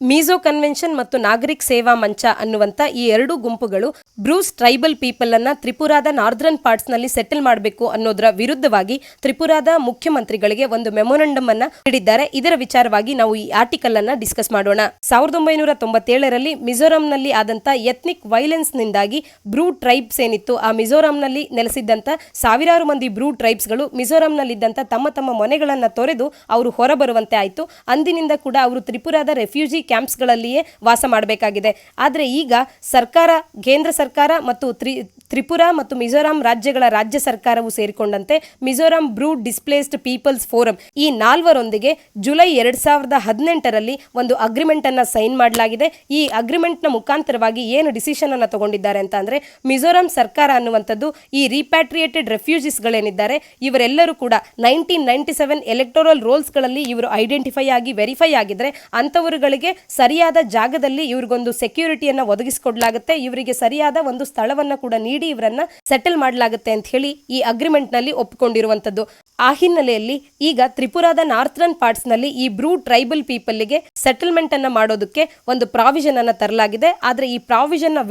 ಮೀಜೋ ಕನ್ವೆನ್ಷನ್ ಮತ್ತು ನಾಗರಿಕ್ ಸೇವಾ ಮಂಚ ಅನ್ನುವಂಥ ಈ ಎರಡೂ ಗುಂಪುಗಳು ಬ್ರೂಸ್ ಟ್ರೈಬಲ್ ಪೀಪಲ್ ಅನ್ನ ತ್ರಿಪುರಾದ ನಾರ್ದರ್ನ್ ಪಾರ್ಟ್ಸ್ ನಲ್ಲಿ ಸೆಟಲ್ ಮಾಡಬೇಕು ಅನ್ನೋದರ ವಿರುದ್ಧವಾಗಿ ತ್ರಿಪುರಾದ ಮುಖ್ಯಮಂತ್ರಿಗಳಿಗೆ ಒಂದು ಮೆಮೊರಂಡಮ್ ಅನ್ನ ನೀಡಿದ್ದಾರೆ. ಇದರ ವಿಚಾರವಾಗಿ ನಾವು ಈ ಆರ್ಟಿಕಲ್ ಅನ್ನ ಡಿಸ್ಕಸ್ ಮಾಡೋಣ. 1997ರಲ್ಲಿ ಮಿಜೋರಾಂನಲ್ಲಿ ಆದಂತ ಎಥ್ನಿಕ್ ವೈಲೆನ್ಸ್ ನಿಂದಾಗಿ ಬ್ರೂ ಟ್ರೈಬ್ಸ್ ಏನಿತ್ತು, ಆ ಮಿಜೋರಾಂನಲ್ಲಿ ನೆಲೆಸಿದ್ದಂತ ಸಾವಿರಾರು ಮಂದಿ ಬ್ರೂ ಟ್ರೈಬ್ಸ್ ಗಳು ಮಿಜೋರಾಂನಲ್ಲಿದ್ದಂತ ತಮ್ಮ ತಮ್ಮ ಮನೆಗಳನ್ನ ತೊರೆದು ಅವರು ಹೊರಬರುವಂತೆ ಆಯಿತು. ಅಂದಿನಿಂದ ಕೂಡ ಅವರು ತ್ರಿಪುರಾದ ರೆಫ್ಯೂಜಿ ಕ್ಯಾಂಪ್ಸ್ಗಳಲ್ಲಿಯೇ ವಾಸ ಮಾಡಬೇಕಾಗಿದೆ. ಆದರೆ ಈಗ ಸರ್ಕಾರ, ಕೇಂದ್ರ ಸರ್ಕಾರ ಮತ್ತು ತ್ರಿಪುರಾ ಮತ್ತು ಮಿಜೋರಾಂ ರಾಜ್ಯಗಳ ರಾಜ್ಯ ಸರ್ಕಾರವು ಸೇರಿಕೊಂಡಂತೆ ಮಿಜೋರಾಂ ಬ್ರೂ ಡಿಸ್ಪ್ಲೇಸ್ಡ್ ಪೀಪಲ್ಸ್ ಫೋರಂ ಈ ನಾಲ್ವರೊಂದಿಗೆ ಜುಲೈ 2018ರಲ್ಲಿ ಒಂದು ಅಗ್ರಿಮೆಂಟ್ ಅನ್ನ ಸೈನ್ ಮಾಡಲಾಗಿದೆ. ಈ ಅಗ್ರಿಮೆಂಟ್ ನ ಮುಖಾಂತರವಾಗಿ ಏನು ಡಿಸಿಷನ್ ಅನ್ನ ತಗೊಂಡಿದ್ದಾರೆ ಅಂತ ಅಂದ್ರೆ, ಮಿಜೋರಾಂ ಸರ್ಕಾರ ಅನ್ನುವಂಥದ್ದು ಈ ರೀಪ್ಯಾಟ್ರಿಯೇಟೆಡ್ ರೆಫ್ಯೂಜಿಸ್ ಗಳೇನಿದ್ದಾರೆ ಇವರೆಲ್ಲರೂ ಕೂಡ 1997 ಎಲೆಕ್ಟೋರಲ್ ರೋಲ್ಸ್ ಗಳಲ್ಲಿ ಇವರು ಐಡೆಂಟಿಫೈ ಆಗಿ ವೆರಿಫೈ ಆಗಿದ್ರೆ ಅಂತವರುಗಳಿಗೆ ಸರಿಯಾದ ಜಾಗದಲ್ಲಿ ಇವ್ರಿಗೊಂದು ಸೆಕ್ಯೂರಿಟಿಯನ್ನ ಒದಗಿಸಿಕೊಡ್ಲಾಗುತ್ತೆ, ಇವರಿಗೆ ಸರಿಯಾದ ಒಂದು ಸ್ಥಳವನ್ನ ಕೂಡ ನೀಡಿ ಇವರನ್ನ ಸೆಟಲ್ ಮಾಡಲಾಗುತ್ತೆ ಅಂತ ಹೇಳಿ ಈ ಅಗ್ರಿಮೆಂಟ್ ನಲ್ಲಿ ಒಪ್ಪಿಕೊಂಡಿರುವಂತದ್ದು. ಆ ಹಿನ್ನೆಲೆಯಲ್ಲಿ ಈಗ ತ್ರಿಪುರಾದ ನಾರ್ಥರ್ನ್ ಪಾರ್ಟ್ಸ್ ನಲ್ಲಿ ಈ ಬ್ರೂ ಟ್ರೈಬಲ್ ಪೀಪಲ್ಗೆ ಸೆಟಲ್ಮೆಂಟ್ ಅನ್ನ ಮಾಡೋದಕ್ಕೆ ಒಂದು ಪ್ರಾವಿಷನ್ ಅನ್ನ ತರಲಾಗಿದೆ. ಆದ್ರೆ ಈ ಪ್ರಾವಿಷನ್ ನ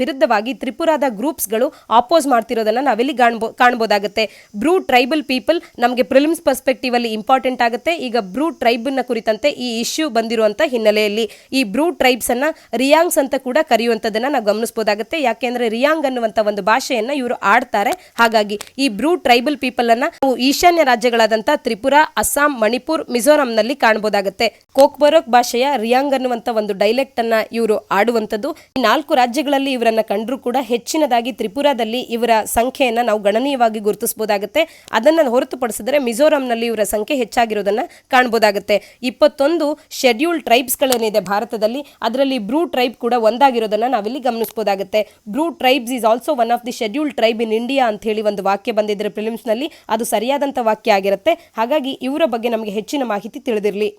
ವಿರುದ್ಧವಾಗಿ ತ್ರಿಪುರಾದ ಗ್ರೂಪ್ಸ್ ಗಳು ಆಪೋಸ್ ಮಾಡ್ತಿರೋದನ್ನ ನಾವಿಲ್ಲಿ ಕಾಣಬಹುದಾಗುತ್ತೆ. ಬ್ರೂ ಟ್ರೈಬಲ್ ಪೀಪಲ್ ನಮಗೆ ಪ್ರಿಲಿಮ್ಸ್ ಪರ್ಸ್ಪೆಕ್ಟಿವ್ ಅಲ್ಲಿ ಇಂಪಾರ್ಟೆಂಟ್ ಆಗುತ್ತೆ. ಈಗ ಬ್ರೂ ಟ್ರೈಬ್ ನ ಕುರಿತಂತೆ ಈ ಇಶ್ಯೂ ಬಂದಿರುವಂತ ಹಿನ್ನೆಲೆಯಲ್ಲಿ ಈ ಬ್ರೂ ಟ್ರೈಬ್ಸ್ ಅನ್ನ ರಿಯಾಂಗ್ಸ್ ಅಂತ ಕೂಡ ಕರೆಯುವಂತದನ್ನ ನಾವು ಗಮನಿಸಬಹುದಾಗುತ್ತೆ. ಯಾಕೆಂದ್ರೆ ರಿಯಾಂಗ್ ಅನ್ನುವಂತ ಒಂದು ಭಾಷೆಯನ್ನ ಇವರು ಆಡ್ತಾರೆ. ಹಾಗಾಗಿ ಈ ಬ್ರೂ ಟ್ರೈಬಲ್ ಪೀಪಲ್ ಅನ್ನ ನಾವು ಈಶಾನ್ಯ ರಾಜ್ಯಗಳಾದಂತ ತ್ರಿಪುರಾ, ಅಸ್ಸಾಂ, ಮಣಿಪುರ್, ಮಿಜೋರಾಂ ನಲ್ಲಿ ಕಾಣಬಹುದಾಗುತ್ತೆ. ಕೋಕ್ಬರೋಕ್ ಭಾಷೆಯ ರಿಯಾಂಗ್ ಅನ್ನುವಂತ ಒಂದು ಡೈಲೆಕ್ಟ್ ಅನ್ನ ಇವರು ಆಡುವಂತದ್ದು. ಈ 4 ರಾಜ್ಯಗಳಲ್ಲಿ ಇವರನ್ನ ಕಂಡ್ರೂ ಕೂಡ ಹೆಚ್ಚಿನದಾಗಿ ತ್ರಿಪುರಾದಲ್ಲಿ ಇವರ ಸಂಖ್ಯೆಯನ್ನ ನಾವು ಗಣನೀಯವಾಗಿ ಗುರುತಿಸಬಹುದಾಗುತ್ತೆ. ಅದನ್ನ ಹೊರತುಪಡಿಸಿದ್ರೆ ಮಿಜೋರಾಂನಲ್ಲಿ ಇವರ ಸಂಖ್ಯೆ ಹೆಚ್ಚಾಗಿರೋದನ್ನ ಕಾಣಬಹುದಾಗುತ್ತೆ. 21 ಶೆಡ್ಯೂಲ್ಡ್ ಟ್ರೈಬ್ಸ್ ಗಳೇನಿದೆ ಭಾರತದಲ್ಲಿ, ಅದರಲ್ಲಿ ಬ್ರೂ ಟ್ರೈಬ್ ಕೂಡ ಒಂದಾಗಿರೋದನ್ನ ನಾವಿಲ್ಲಿ ಗಮನಿಸಬಹುದಾಗುತ್ತೆ. Bru tribes is also one of the scheduled tribe in India ಅಂತ ಹೇಳಿ ಒಂದು ವಾಕ್ಯ ಬಂದಿದ್ರೆ ಪ್ರಿಲಿಮ್ಸ್ ನಲ್ಲಿ, ಅದು ಸರಿಯಾದಂತ ವಾಕ್ಯ ಆಗಿರುತ್ತೆ. ಹಾಗಾಗಿ ಇವರ ಬಗ್ಗೆ ನಮಗೆ ಹೆಚ್ಚಿನ ಮಾಹಿತಿ ತಿಳಿದಿರಲಿ.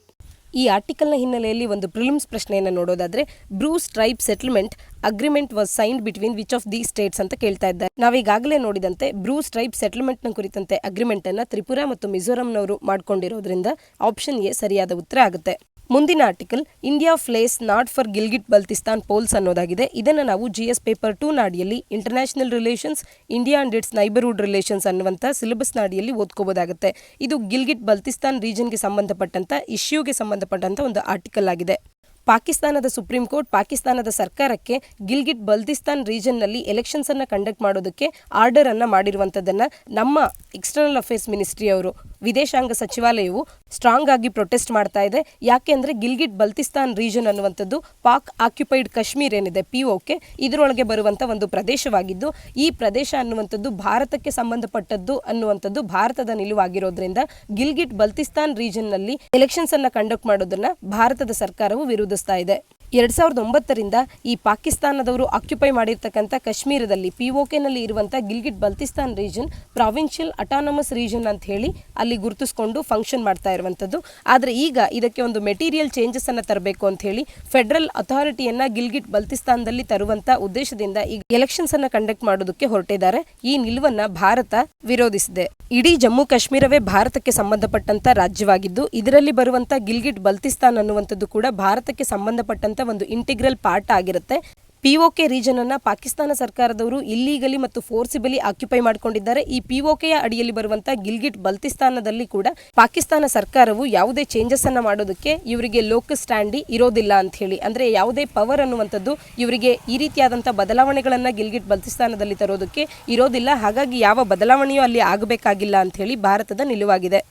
ಈ ಆರ್ಟಿಕಲ್ನ ಹಿನ್ನೆಲೆಯಲ್ಲಿ ಒಂದು ಪ್ರಿಲಿಮ್ಸ್ ಪ್ರಶ್ನೆಯನ್ನು ನೋಡೋದಾದ್ರೆ, Bruce tribe settlement agreement was signed between which of the States ಅಂತ ಕೇಳ್ತಾ ಇದ್ದಾರೆ. ನಾವೀಗಾಗಲೇ ನೋಡಿದಂತೆ ಬ್ರೂಸ್ ಟ್ರೈಬ್ ಸೆಟಲ್ಮೆಂಟ್ ನ ಕುರಿತಂತೆ ಅಗ್ರಿಮೆಂಟ್ ಅನ್ನ ತ್ರಿಪುರಾ ಮತ್ತು ಮಿಜೋರಾಂನವರು ಮಾಡ್ಕೊಂಡಿರೋದ್ರಿಂದ ಆಪ್ಷನ್ ಎ ಸರಿಯಾದ ಉತ್ತರ ಆಗುತ್ತೆ. ಮುಂದಿನ article India flays nod for Gilgit Baltistan polls ಅನ್ನೋದಾಗಿದೆ. ಇದನ್ನು ನಾವು GS ಪೇಪರ್ 2 ನಾಡಿಯಲ್ಲಿ international relations, India and its neighbourhood relations ಅನ್ನುವಂಥ ಸಿಲೆಬಸ್ ನಾಡಿಯಲ್ಲಿ ಓದ್ಕೋಬಹುದಾಗುತ್ತೆ. ಇದು ಗಿಲ್ಗಿಟ್ ಬಲ್ತಿಸ್ತಾನ್ ರೀಜನ್ಗೆ ಸಂಬಂಧಪಟ್ಟಂತ ಇಶ್ಯೂಗೆ ಸಂಬಂಧಪಟ್ಟಂತ ಒಂದು ಆರ್ಟಿಕಲ್ ಆಗಿದೆ. ಪಾಕಿಸ್ತಾನದ ಸುಪ್ರೀಂ ಕೋರ್ಟ್ ಪಾಕಿಸ್ತಾನದ ಸರ್ಕಾರಕ್ಕೆ ಗಿಲ್ಗಿಟ್ ಬಲ್ತಿಸ್ತಾನ್ ರೀಜನ್ ನಲ್ಲಿ ಎಲೆಕ್ಷನ್ಸ್ ಅನ್ನ ಕಂಡಕ್ಟ್ ಮಾಡೋದಕ್ಕೆ ಆರ್ಡರ್ ಅನ್ನ ಮಾಡಿರುವಂತದನ್ನ ನಮ್ಮ ಎಕ್ಸ್ಟರ್ನಲ್ ಅಫೇರ್ಸ್ ಮಿನಿಸ್ಟ್ರಿ ಅವರು, ವಿದೇಶಾಂಗ ಸಚಿವಾಲಯವು ಸ್ಟ್ರಾಂಗ್ ಆಗಿ ಪ್ರೊಟೆಸ್ಟ್ ಮಾಡ್ತಾ ಇದೆ. ಯಾಕೆ ಅಂದ್ರೆ ಗಿಲ್ಗಿಟ್ ಬಲ್ತಿಸ್ತಾನ್ ರೀಜನ್ ಅನ್ನುವಂಥದ್ದು ಪಾಕ್ ಆಕ್ಯುಪೈಡ್ ಕಾಶ್ಮೀರ್ ಏನಿದೆ POK ಇದರೊಳಗೆ ಬರುವಂತ ಒಂದು ಪ್ರದೇಶವಾಗಿದ್ದು, ಈ ಪ್ರದೇಶ ಅನ್ನುವಂಥದ್ದು ಭಾರತಕ್ಕೆ ಸಂಬಂಧಪಟ್ಟದ್ದು ಅನ್ನುವಂಥದ್ದು ಭಾರತದ ನಿಲುವಾಗಿರೋದ್ರಿಂದ ಗಿಲ್ಗಿಟ್ ಬಲ್ತಿಸ್ತಾನ್ ರೀಜನ್ ನಲ್ಲಿ ಎಲೆಕ್ಷನ್ಸ್ ಅನ್ನ ಕಂಡಕ್ಟ್ ಮಾಡೋದನ್ನ ಭಾರತದ ಸರ್ಕಾರವು ವಿರೋಧಿಸ್ತಾ ಇದೆ. 2009ರಿಂದ ಈ ಪಾಕಿಸ್ತಾನದವರು ಆಕ್ಯುಪೈ ಮಾಡಿರ್ತಕ್ಕಂಥ ಕಾಶ್ಮೀರದಲ್ಲಿ POK ನಲ್ಲಿ ಇರುವಂಥ Gilgit Baltistan region provincial autonomous region ಅಂತ ಹೇಳಿ ಅಲ್ಲಿ ಗುರುತಿಸಿಕೊಂಡು ಫಂಕ್ಷನ್ ಮಾಡ್ತಾ ಇರುವಂಥದ್ದು. ಆದರೆ ಈಗ ಇದಕ್ಕೆ ಒಂದು ಮೆಟೀರಿಯಲ್ ಚೇಂಜಸ್ ಅನ್ನ ತರಬೇಕು ಅಂತ ಹೇಳಿ ಫೆಡರಲ್ ಅಥಾರಿಟಿಯನ್ನ ಗಿಲ್ಗಿಟ್ ಬಲ್ತಿಸ್ತಾನದಲ್ಲಿ ತರುವಂತ ಉದ್ದೇಶದಿಂದ ಈಗ ಎಲೆಕ್ಷನ್ಸ್ ಅನ್ನ ಕಂಡಕ್ಟ್ ಮಾಡೋದಕ್ಕೆ ಹೊರಟಿದ್ದಾರೆ. ಈ ನಿಲುವನ್ನ ಭಾರತ ವಿರೋಧಿಸಿದೆ. ಇಡೀ ಜಮ್ಮು ಕಾಶ್ಮೀರವೇ ಭಾರತಕ್ಕೆ ಸಂಬಂಧಪಟ್ಟಂತ ರಾಜ್ಯವಾಗಿದ್ದು, ಇದರಲ್ಲಿ ಬರುವಂತ ಗಿಲ್ಗಿಟ್ ಬಲ್ತಿಸ್ತಾನ್ ಅನ್ನುವಂಥದ್ದು ಕೂಡ ಭಾರತಕ್ಕೆ ಸಂಬಂಧಪಟ್ಟಂತ ಒಂದು ಇಂಟಿಗ್ರಲ್ ಪಾರ್ಟ್ ಆಗಿರುತ್ತೆ. POK ರೀಜನ್ ಅನ್ನ ಪಾಕಿಸ್ತಾನ ಸರ್ಕಾರದವರು ಇಲ್ಲೀಗಲಿ ಮತ್ತು ಫೋರ್ಸಿಬಲಿ ಆಕ್ಯುಪೈ ಮಾಡಿಕೊಂಡಿದ್ದಾರೆ. ಈ POKಯ ಅಡಿಯಲ್ಲಿ ಬರುವಂತ ಗಿಲ್ಗಿಟ್ ಬಲ್ತಿಸ್ತಾನದಲ್ಲಿ ಕೂಡ ಪಾಕಿಸ್ತಾನ ಸರ್ಕಾರವು ಯಾವುದೇ ಚೇಂಜಸ್ ಅನ್ನ ಮಾಡೋದಕ್ಕೆ ಇವರಿಗೆ ಲೋಕಸ್ ಸ್ಟ್ಯಾಂಡಿ ಇರೋದಿಲ್ಲ ಅಂತ ಹೇಳಿ, ಅಂದ್ರೆ ಯಾವುದೇ ಪವರ್ ಅನ್ನುವಂಥದ್ದು ಇವರಿಗೆ ಈ ರೀತಿಯಾದಂತಹ ಬದಲಾವಣೆಗಳನ್ನ ಗಿಲ್ಗಿಟ್ ಬಲ್ತಿಸ್ತಾನದಲ್ಲಿ ತರೋದಕ್ಕೆ ಇರೋದಿಲ್ಲ. ಹಾಗಾಗಿ ಯಾವ ಬದಲಾವಣೆಯೂ ಅಲ್ಲಿ ಆಗಬೇಕಾಗಿಲ್ಲ ಅಂತ ಹೇಳಿ ಭಾರತದ ನಿಲುವಾಗಿದೆ.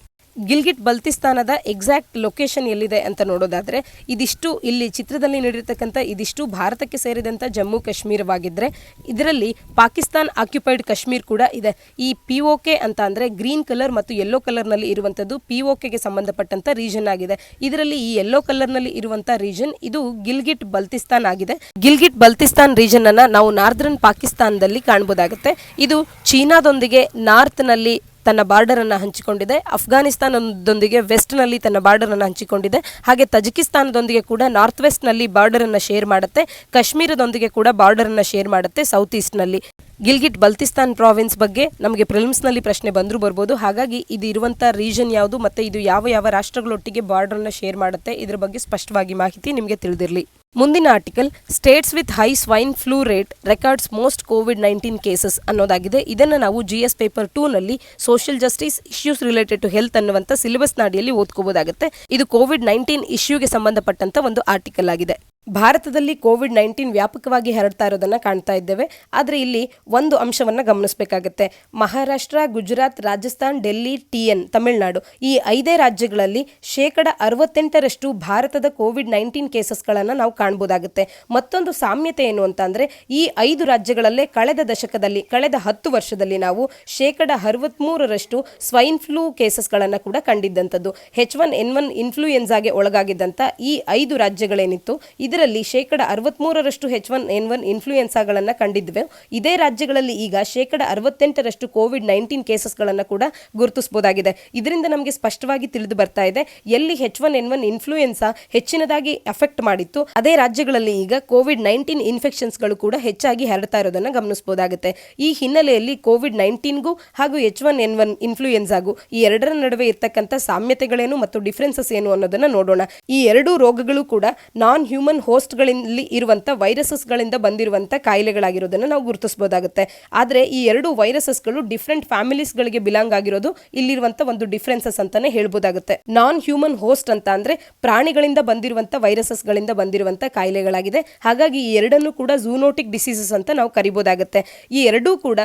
ಗಿಲ್ಗಿಟ್ ಬಲ್ತಿಸ್ತಾನದ ಎಕ್ಸಾಕ್ಟ್ ಲೊಕೇಶನ್ ಎಲ್ಲಿದೆ ಅಂತ ನೋಡೋದಾದರೆ ಇದಿಷ್ಟು ಇಲ್ಲಿ ಚಿತ್ರದಲ್ಲಿ ನೀಡಿರ್ತಕ್ಕಂಥ ಇದಿಷ್ಟು ಭಾರತಕ್ಕೆ ಸೇರಿದಂಥ ಜಮ್ಮು ಕಾಶ್ಮೀರವಾಗಿದ್ದರೆ ಇದರಲ್ಲಿ ಪಾಕಿಸ್ತಾನ್ ಆಕ್ಯುಪೈಡ್ ಕಾಶ್ಮೀರ್ ಕೂಡ ಇದೆ. ಈ POK ಅಂತ ಅಂದರೆ ಗ್ರೀನ್ ಕಲರ್ ಮತ್ತು ಯೆಲ್ಲೋ ಕಲರ್ನಲ್ಲಿ ಇರುವಂಥದ್ದು POKಗೆ ಸಂಬಂಧಪಟ್ಟಂಥ ರೀಜನ್ ಆಗಿದೆ. ಇದರಲ್ಲಿ ಈ ಯೆಲ್ಲೋ ಕಲರ್ನಲ್ಲಿ ಇರುವಂಥ ರೀಜನ್ ಇದು ಗಿಲ್ಗಿಟ್ ಬಲ್ತಿಸ್ತಾನ್ ಆಗಿದೆ. ಗಿಲ್ಗಿಟ್ ಬಲ್ತಿಸ್ತಾನ್ ರೀಜನ್ ಅನ್ನು ನಾವು ನಾರ್ದರ್ನ್ ಪಾಕಿಸ್ತಾನದಲ್ಲಿ ಕಾಣಬಹುದಾಗುತ್ತೆ. ಇದು ಚೀನಾದೊಂದಿಗೆ ನಾರ್ತ್ನಲ್ಲಿ ತನ್ನ ಬಾರ್ಡರ್ ಅನ್ನು ಹಂಚಿಕೊಂಡಿದೆ, ಅಫ್ಘಾನಿಸ್ತಾನದೊಂದಿಗೆ ವೆಸ್ಟ್ನಲ್ಲಿ ತನ್ನ ಬಾರ್ಡರ್ ಅನ್ನು ಹಂಚಿಕೊಂಡಿದೆ, ಹಾಗೆ ತಜಿಕಿಸ್ತಾನದೊಂದಿಗೆ ಕೂಡ ನಾರ್ತ್ ವೆಸ್ಟ್ನಲ್ಲಿ ಬಾರ್ಡರ್ ಅನ್ನು ಶೇರ್ ಮಾಡುತ್ತೆ, ಕಾಶ್ಮೀರದೊಂದಿಗೆ ಕೂಡ ಬಾರ್ಡರ್ ಅನ್ನು ಶೇರ್ ಮಾಡುತ್ತೆ ಸೌತ್ ಈಸ್ಟ್ನಲ್ಲಿ. ಗಿಲ್ಗಿಟ್ ಬಲ್ತಿಸ್ತಾನ್ ಪ್ರಾವಿನ್ಸ್ ಬಗ್ಗೆ ನಮಗೆ ಪ್ರಿಲಿಮ್ಸ್ನಲ್ಲಿ ಪ್ರಶ್ನೆ ಬಂದರೂ ಬರ್ಬೋದು. ಹಾಗಾಗಿ ಇದು ಇರುವಂಥ ರೀಜನ್ ಯಾವುದು ಮತ್ತು ಇದು ಯಾವ ಯಾವ ರಾಷ್ಟ್ರಗಳೊಟ್ಟಿಗೆ ಬಾರ್ಡರ್ನ ಶೇರ್ ಮಾಡುತ್ತೆ ಇದ್ರ ಬಗ್ಗೆ ಸ್ಪಷ್ಟವಾಗಿ ಮಾಹಿತಿ ನಿಮಗೆ ತಿಳಿದಿರಲಿ. ಮುಂದಿನ article states with high swine flu rate records most ಕೋವಿಡ್-19 ಕೇಸಸ್ ಅನ್ನೋದಾಗಿದೆ. ಇದನ್ನು ನಾವು GS ಪೇಪರ್ 2ನಲ್ಲಿ social justice issues related to health ಅನ್ನುವಂಥ ಸಿಲೆಬಸ್ ನಾಡಿಯಲ್ಲಿ ಓದ್ಕೋಬಹುದಾಗುತ್ತೆ. ಇದು ಕೋವಿಡ್-19 ಇಶ್ಯೂಗೆ ಸಂಬಂಧಪಟ್ಟಂತ ಒಂದು ಆರ್ಟಿಕಲ್ ಆಗಿದೆ. ಭಾರತದಲ್ಲಿ ಕೋವಿಡ್-19 ವ್ಯಾಪಕವಾಗಿ ಹರಡ್ತಾ ಇರೋದನ್ನು ಕಾಣ್ತಾ ಇದ್ದೇವೆ. ಆದರೆ ಇಲ್ಲಿ ಒಂದು ಅಂಶವನ್ನು ಗಮನಿಸಬೇಕಾಗುತ್ತೆ. ಮಹಾರಾಷ್ಟ್ರ, ಗುಜರಾತ್, ರಾಜಸ್ಥಾನ್, ಡೆಲ್ಲಿ, TN ತಮಿಳುನಾಡು ಈ 5 ರಾಜ್ಯಗಳಲ್ಲಿ 68% ಭಾರತದ ಕೋವಿಡ್-19 ಕೇಸಸ್ಗಳನ್ನು ನಾವು ಕಾಣಬಹುದಾಗುತ್ತೆ. ಮತ್ತೊಂದು ಸಾಮ್ಯತೆ ಏನು ಅಂತ ಅಂದರೆ ಈ 5 ರಾಜ್ಯಗಳಲ್ಲೇ ಕಳೆದ ದಶಕದಲ್ಲಿ ಕಳೆದ 10 ವರ್ಷದಲ್ಲಿ ನಾವು 63% ಸ್ವೈನ್ ಫ್ಲೂ ಕೇಸಸ್ಗಳನ್ನು ಕೂಡ ಕಂಡಿದ್ದಂಥದ್ದು. H1N1 ಇನ್ಫ್ಲೂಯೆನ್ಸಾಗೆ ಒಳಗಾಗಿದ್ದಂಥ ಈ 5 ರಾಜ್ಯಗಳೇನಿತ್ತು ಇದರಲ್ಲಿ 63% H1N1 ಇನ್ಫ್ಲೂಯೆನ್ಸಾಗಳನ್ನು ಕಂಡಿದ್ವಿ. ಇದೇ ರಾಜ್ಯಗಳಲ್ಲಿ ಈಗ 68% ಕೋವಿಡ್-19 ಕೇಸಸ್ಗಳನ್ನು ಕೂಡ ಗುರುತಿಸಬಹುದಾಗಿದೆ. ಇದರಿಂದ ನಮಗೆ ಸ್ಪಷ್ಟವಾಗಿ ತಿಳಿದು ಬರ್ತಾ ಇದೆ ಎಲ್ಲಿ H1N1 ಇನ್ಫ್ಲೂಯೆನ್ಸಾ ಹೆಚ್ಚಿನದಾಗಿ ಅಫೆಕ್ಟ್ ಮಾಡಿತ್ತು ಅದೇ ರಾಜ್ಯಗಳಲ್ಲಿ ಈಗ ಕೋವಿಡ್-19 ಇನ್ಫೆಕ್ಷನ್ಸ್ಗಳು ಕೂಡ ಹೆಚ್ಚಾಗಿ ಹರಡ್ತಾ ಇರೋದನ್ನು ಗಮನಿಸಬಹುದಾಗುತ್ತೆ. ಈ ಹಿನ್ನೆಲೆಯಲ್ಲಿ ಕೋವಿಡ್-19ಗೂ ಹಾಗೂ H1N1 ಇನ್ಫ್ಲೂಯೆನ್ಸಾಗೂ ಈ ಎರಡರ ನಡುವೆ ಇರ್ತಕ್ಕಂಥ ಸಾಮ್ಯತೆಗಳೇನು ಮತ್ತು ಡಿಫರೆನ್ಸಸ್ ಏನು ಅನ್ನೋದನ್ನ ನೋಡೋಣ. ಈ ಎರಡೂ ರೋಗಗಳು ಕೂಡ ನಾನ್ ಹ್ಯೂಮನ್ ಹೋಸ್ಟ್ಗಳಲ್ಲಿ ಇರುವಂಥ ವೈರಸಸ್ಗಳಿಂದ ಬಂದಿರುವಂಥ ಕಾಯಿಲೆಗಳಾಗಿರೋದನ್ನು ನಾವು ಗುರುತಿಸಬಹುದಾಗುತ್ತೆ. ಆದರೆ ಈ ಎರಡು ವೈರಸಸ್ಗಳು ಡಿಫ್ರೆಂಟ್ ಫ್ಯಾಮಿಲೀಸ್ಗಳಿಗೆ ಬಿಲಾಂಗ್ ಆಗಿರೋದು ಇಲ್ಲಿರುವಂಥ ಒಂದು ಡಿಫ್ರೆನ್ಸಸ್ ಅಂತಾನೆ ಹೇಳ್ಬೋದಾಗುತ್ತೆ. ನಾನ್ ಹ್ಯೂಮನ್ ಹೋಸ್ಟ್ ಅಂತ ಅಂದ್ರೆ ಪ್ರಾಣಿಗಳಿಂದ ಬಂದಿರುವಂಥ ವೈರಸಸ್ಗಳಿಂದ ಬಂದಿರುವಂಥ ಕಾಯಿಲೆಗಳಾಗಿದೆ. ಹಾಗಾಗಿ ಈ ಎರಡನ್ನು ಕೂಡ ಝೂನೋಟಿಕ್ ಡಿಸೀಸಸ್ ಅಂತ ನಾವು ಕರಿಬೋದಾಗುತ್ತೆ. ಈ ಎರಡೂ ಕೂಡ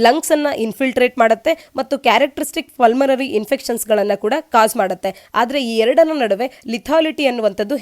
ಲಂಗ್ಸ್ ಅನ್ನ ಇನ್ಫಿಲ್ಟ್ರೇಟ್ ಮಾಡುತ್ತೆ ಮತ್ತು ಕ್ಯಾರೆಕ್ಟರಿಸ್ಟಿಕ್ ಪಲ್ಮನರಿ ಕೂಡ ಕಾಸ್ ಮಾಡುತ್ತೆ. ಆದರೆ ಈ ಎರಡರ ನಡುವೆ ಲಿಥಾಲಿಟಿ ಅನ್ನುವಂಥದ್ದು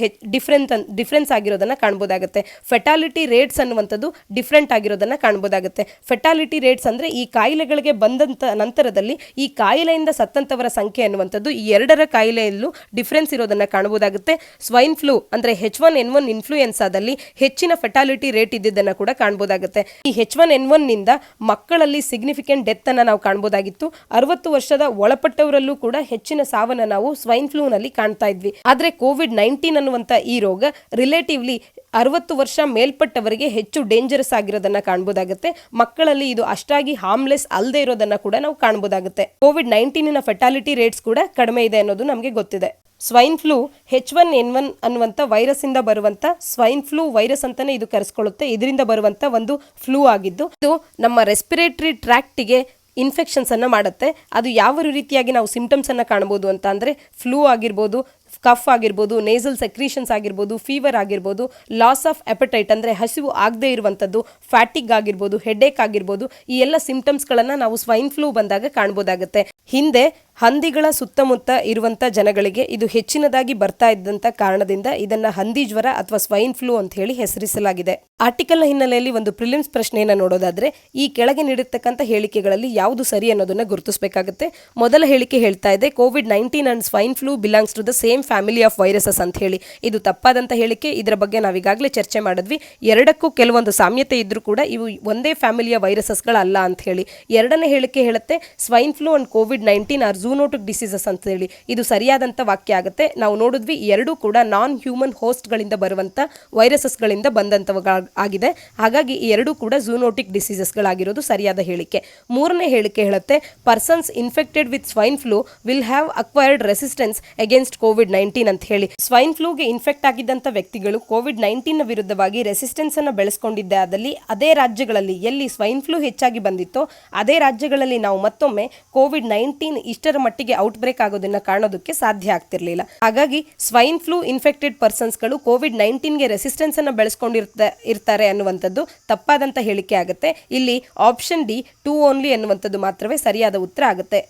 ಡಿಫ್ರೆನ್ಸ್ ಆಗಿರೋದನ್ನ ಕಾಣಬಹುದಾಗುತ್ತೆ. ಫೆಟಾಲಿಟಿ ರೇಟ್ಸ್ ಅನ್ನುವಂಥದ್ದು ಡಿಫ್ರೆಂಟ್ ಆಗಿರೋದನ್ನ ಕಾಣಬಹುದಾಗುತ್ತೆ. ಫೆಟಾಲಿಟಿ ರೇಟ್ಸ್ ಅಂದ್ರೆ ಈ ಕಾಯಿಲೆಗಳಿಗೆ ಬಂದಂತ ನಂತರದಲ್ಲಿ ಈ ಕಾಯಿಲೆಯಿಂದ ಸತ್ತಂತವರ ಸಂಖ್ಯೆ ಅನ್ನುವಂಥದ್ದು ಈ ಎರಡರ ಕಾಯಿಲೆಯಲ್ಲೂ ಡಿಫ್ರೆನ್ಸ್ ಇರೋದನ್ನ ಕಾಣಬಹುದಾಗುತ್ತೆ. ಸ್ವೈನ್ ಫ್ಲೂ ಅಂದ್ರೆ H1N1 ಇನ್ಫ್ಲೂಯೆನ್ಸಾದಲ್ಲಿ ಹೆಚ್ಚಿನ ಫೆಟಾಲಿಟಿ ರೇಟ್ ಇದ್ದಿದ್ದನ್ನ ಕೂಡ ಕಾಣಬಹುದಾಗುತ್ತೆ. ಈ H1N1 ನಿಂದ ಮಕ್ಕಳಲ್ಲಿ ಸಿಗ್ನಿಫಿಕೆಂಟ್ ಡೆತ್ ಅನ್ನ ನಾವು ಕಾಣಬಹುದಾಗಿತ್ತು. 60 ವರ್ಷದ ಒಳಪಟ್ಟವರಲ್ಲೂ ಕೂಡ ಹೆಚ್ಚಿನ ಸಾವನ್ನ ನಾವು ಸ್ವೈನ್ ಫ್ಲೂ ನಲ್ಲಿ ಕಾಣ್ತಾ ಇದ್ವಿ. ಆದ್ರೆ ಕೋವಿಡ್-19 ಅನ್ನುವಂತ ಈ ರೋಗ ರಿಲೇಟಿವ್ಲಿ 60 ವರ್ಷ ಮೇಲ್ಪಟ್ಟವರಿಗೆ ಹೆಚ್ಚು ಡೇಂಜರಸ್ ಆಗಿರೋದನ್ನ ಕಾಣಬಹುದಾಗುತ್ತೆ. ಮಕ್ಕಳಲ್ಲಿ ಇದು ಅಷ್ಟಾಗಿ ಹಾರ್ಮ್ಲೆಸ್ ಅಲ್ಲದೆ ಇರೋದನ್ನ ಕೂಡ ನಾವು ಕಾಣಬಹುದಾಗುತ್ತೆ. ಕೋವಿಡ್-19 ಫೆಟಾಲಿಟಿ ರೇಟ್ಸ್ ಕೂಡ ಕಡಿಮೆ ಇದೆ ಅನ್ನೋದು ನಮಗೆ ಗೊತ್ತಿದೆ. ಸ್ವೈನ್ ಫ್ಲೂ H1N1 ಅನ್ನುವಂಥ ವೈರಸ್ ಇಂದ ಬರುವಂತ ಸ್ವೈನ್ ಫ್ಲೂ ವೈರಸ್ ಅಂತಾನೆ ಇದು ಕರೆಸ್ಕೊಳ್ಳುತ್ತೆ. ಇದರಿಂದ ಬರುವಂತ ಒಂದು ಫ್ಲೂ ಆಗಿದ್ದು ಇದು ನಮ್ಮ ರೆಸ್ಪಿರೇಟರಿ ಟ್ರ್ಯಾಕ್ಟಿಗೆ ಇನ್ಫೆಕ್ಷನ್ಸ್ ಅನ್ನ ಮಾಡುತ್ತೆ. ಅದು ಯಾವ ರೀತಿಯಾಗಿ ನಾವು ಸಿಂಪ್ಟಮ್ಸ್ ಅನ್ನ ಕಾಣಬಹುದು ಅಂತ ಅಂದ್ರೆ ಫ್ಲೂ ಆಗಿರ್ಬೋದು, ಕಫ್ ಆಗಿರ್ಬೋದು, ನೇಸಲ್ ಸೆಕ್ರೀಷನ್ಸ್ ಆಗಿರ್ಬೋದು, ಫೀವರ್ ಆಗಿರ್ಬೋದು, ಲಾಸ್ ಆಫ್ ಅಪೆಟೈಟ್ ಅಂದರೆ ಹಸಿವು ಆಗದೆ ಇರುವಂಥದ್ದು, ಫ್ಯಾಟಿಗ್ ಆಗಿರ್ಬೋದು, ಹೆಡ್ಏಕ್ ಆಗಿರ್ಬೋದು, ಈ ಎಲ್ಲ ಸಿಂಪ್ಟಮ್ಸ್ಗಳನ್ನು ನಾವು ಸ್ವೈನ್ ಫ್ಲೂ ಬಂದಾಗ ಕಾಣಬಹುದಾಗುತ್ತೆ. ಹಿಂದೆ ಹಂದಿಗಳ ಸುತ್ತಮುತ್ತ ಇರುವಂಥ ಜನಗಳಿಗೆ ಇದು ಹೆಚ್ಚಿನದಾಗಿ ಬರ್ತಾ ಇದ್ದಂಥ ಕಾರಣದಿಂದ ಇದನ್ನ ಹಂದಿ ಜ್ವರ ಅಥವಾ ಸ್ವೈನ್ ಫ್ಲೂ ಅಂತ ಹೇಳಿ ಹೆಸರಿಸಲಾಗಿದೆ. ಆರ್ಟಿಕಲ್ನ ಹಿನ್ನೆಲೆಯಲ್ಲಿ ಒಂದು ಪ್ರಿಲಿಮ್ಸ್ ಪ್ರಶ್ನೆಯನ್ನು ನೋಡೋದಾದ್ರೆ ಈ ಕೆಳಗೆ ನೀಡಿರ್ತಕ್ಕಂಥ ಹೇಳಿಕೆಗಳಲ್ಲಿ ಯಾವುದು ಸರಿ ಅನ್ನೋದನ್ನ ಗುರುತಿಸಬೇಕಾಗುತ್ತೆ. ಮೊದಲ ಹೇಳಿಕೆ ಹೇಳ್ತಾ ಇದೆ ಕೋವಿಡ್-19 and swine flu belongs to the same family of viruses ಅಂತ ಹೇಳಿ. ಇದು ತಪ್ಪಾದಂತ ಹೇಳಿಕೆ. ಇದರ ಬಗ್ಗೆ ನಾವೀಗಾಗಲೇ ಚರ್ಚೆ ಮಾಡಿದ್ವಿ. ಎರಡಕ್ಕೂ ಕೆಲವೊಂದು ಸಾಮ್ಯತೆ ಇದ್ರೂ ಕೂಡ ಇವು ಒಂದೇ ಫ್ಯಾಮಿಲಿಯ ವೈರಸಸ್ಗಳಲ್ಲ ಅಂತ ಹೇಳಿ. ಎರಡನೇ ಹೇಳಿಕೆ ಹೇಳುತ್ತೆ ಸ್ವೈನ್ ಫ್ಲೂ ಅಂಡ್ ಕೋವಿಡ್-19 ಆರ್ ಝೂನೋಟಿಕ್ ಡಿಸೀಸಸ್ ಅಂತ ಹೇಳಿ. ಇದು ಸರಿಯಾದಂತ ವಾಕ್ಯ ಆಗುತ್ತೆ. ನಾವು ನೋಡಿದ್ವಿ ಎರಡೂ ಕೂಡ ನಾನ್ ಹ್ಯೂಮನ್ ಹೋಸ್ಟ್ಗಳಿಂದ ಬರುವಂತ ವೈರಸಸ್ಗಳಿಂದ ಬಂದಂತವಾಗಿದೆ. ಹಾಗಾಗಿ ಈ ಎರಡೂ ಕೂಡ ಝೂನೋಟಿಕ್ ಡಿಸೀಸಸ್ಗಳಾಗಿರೋದು ಸರಿಯಾದ ಹೇಳಿಕೆ. ಮೂರನೇ ಹೇಳಿಕೆ ಹೇಳುತ್ತೆ persons infected with swine flu will have acquired resistance against ಕೋವಿಡ್-19 ಅಂತ ಹೇಳಿ. ಸ್ವೈನ್ ಫ್ಲೂಗೆ ಇನ್ಫೆಕ್ಟ್ ಆಗಿದ್ದಂಥ ವ್ಯಕ್ತಿಗಳು ಕೋವಿಡ್-19 ವಿರುದ್ಧವಾಗಿ ರೆಸಿಸ್ಟೆನ್ಸ್ ಅನ್ನು ಬೆಳೆಸ್ಕೊಂಡಿದ್ದೆ ಆದಲ್ಲಿ ಅದೇ ರಾಜ್ಯಗಳಲ್ಲಿ ಎಲ್ಲಿ ಸ್ವೈನ್ ಫ್ಲೂ ಹೆಚ್ಚಾಗಿ ಬಂದಿತ್ತೋ ಅದೇ ರಾಜ್ಯಗಳಲ್ಲಿ ನಾವು ಮತ್ತೊಮ್ಮೆ ಕೋವಿಡ್-19 ಇಷ್ಟರ ಮಟ್ಟಿಗೆ ಔಟ್ ಬ್ರೇಕ್ ಆಗೋದನ್ನ ಕಾಣೋದಕ್ಕೆ ಸಾಧ್ಯ ಆಗ್ತಿರ್ಲಿಲ್ಲ. ಹಾಗಾಗಿ ಸ್ವೈನ್ ಫ್ಲೂ ಇನ್ಫೆಕ್ಟೆಡ್ ಪರ್ಸನ್ಸ್ಗಳು ಕೋವಿಡ್-19ಗೆ ರೆಸಿಸ್ಟೆನ್ಸ್ ಅನ್ನು ಬೆಳೆಸ್ಕೊಂಡಿರ್ತಾರೆ ಅನ್ನುವಂಥದ್ದು ತಪ್ಪಾದಂತ ಹೇಳಿಕೆ ಆಗುತ್ತೆ. ಇಲ್ಲಿ ಆಪ್ಷನ್ ಡಿ ಟು ಓನ್ಲಿ ಅನ್ನುವಂಥದ್ದು ಮಾತ್ರವೇ ಸರಿಯಾದ ಉತ್ತರ ಆಗುತ್ತೆ.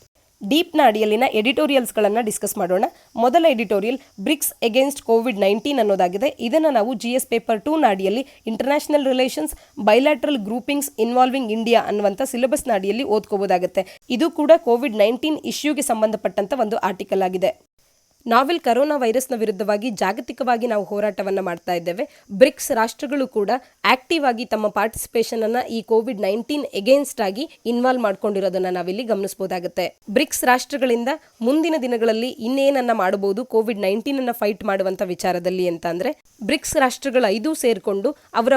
ಡೀಪ್ನ ಅಡಿಯಲ್ಲಿನ ಎಡಿಟೋರಿಯಲ್ಸ್ಗಳನ್ನು ಡಿಸ್ಕಸ್ ಮಾಡೋಣ. ಮೊದಲ ಎಡಿಟೋರಿಯಲ್ ಬ್ರಿಕ್ಸ್ ಅಗೇನ್ಸ್ಟ್ ಕೋವಿಡ್-19 ಅನ್ನೋದಾಗಿದೆ. ಇದನ್ನು ನಾವು GS ಪೇಪರ್ 2ನ ಅಡಿಯಲ್ಲಿ international relations bilateral groupings involving India ಅನ್ನುವಂಥ ಸಿಲೆಬಸ್ನ ಅಡಿಯಲ್ಲಿ ಓದ್ಕೋಬಹುದಾಗುತ್ತೆ. ಇದು ಕೂಡ ಕೋವಿಡ್-19 ಇಶ್ಯೂಗೆ ಸಂಬಂಧಪಟ್ಟಂತ ಒಂದು ಆರ್ಟಿಕಲ್ ಆಗಿದೆ. ನಾವೆಲ್ ಕರೋನಾ ವೈರಸ್ನ ವಿರುದ್ಧವಾಗಿ ಜಾಗತಿಕವಾಗಿ ನಾವು ಹೋರಾಟವನ್ನು ಮಾಡ್ತಾ ಇದ್ದೇವೆ. ಬ್ರಿಕ್ಸ್ ರಾಷ್ಟ್ರಗಳು ಕೂಡ ಆಕ್ಟಿವ್ ಆಗಿ ತಮ್ಮ ಪಾರ್ಟಿಸಿಪೇಷನ್ ಅನ್ನ ಈ ಕೋವಿಡ್-19 ಎಗೇನ್ಸ್ಟ್ ಆಗಿ ಇನ್ವಾಲ್ವ್ ಮಾಡ್ಕೊಂಡಿರೋದನ್ನ ನಾವಿಲ್ಲಿ ಗಮನಿಸಬಹುದಾಗುತ್ತೆ. ಬ್ರಿಕ್ಸ್ ರಾಷ್ಟ್ರಗಳಿಂದ ಮುಂದಿನ ದಿನಗಳಲ್ಲಿ ಇನ್ನೇನನ್ನ ಮಾಡಬಹುದು ಕೋವಿಡ್-19 ಅನ್ನ ಫೈಟ್ ಮಾಡುವಂತ ವಿಚಾರದಲ್ಲಿ ಅಂತ ಅಂದ್ರೆ, ಬ್ರಿಕ್ಸ್ ರಾಷ್ಟ್ರಗಳು 5 ಸೇರ್ಕೊಂಡು ಅವರ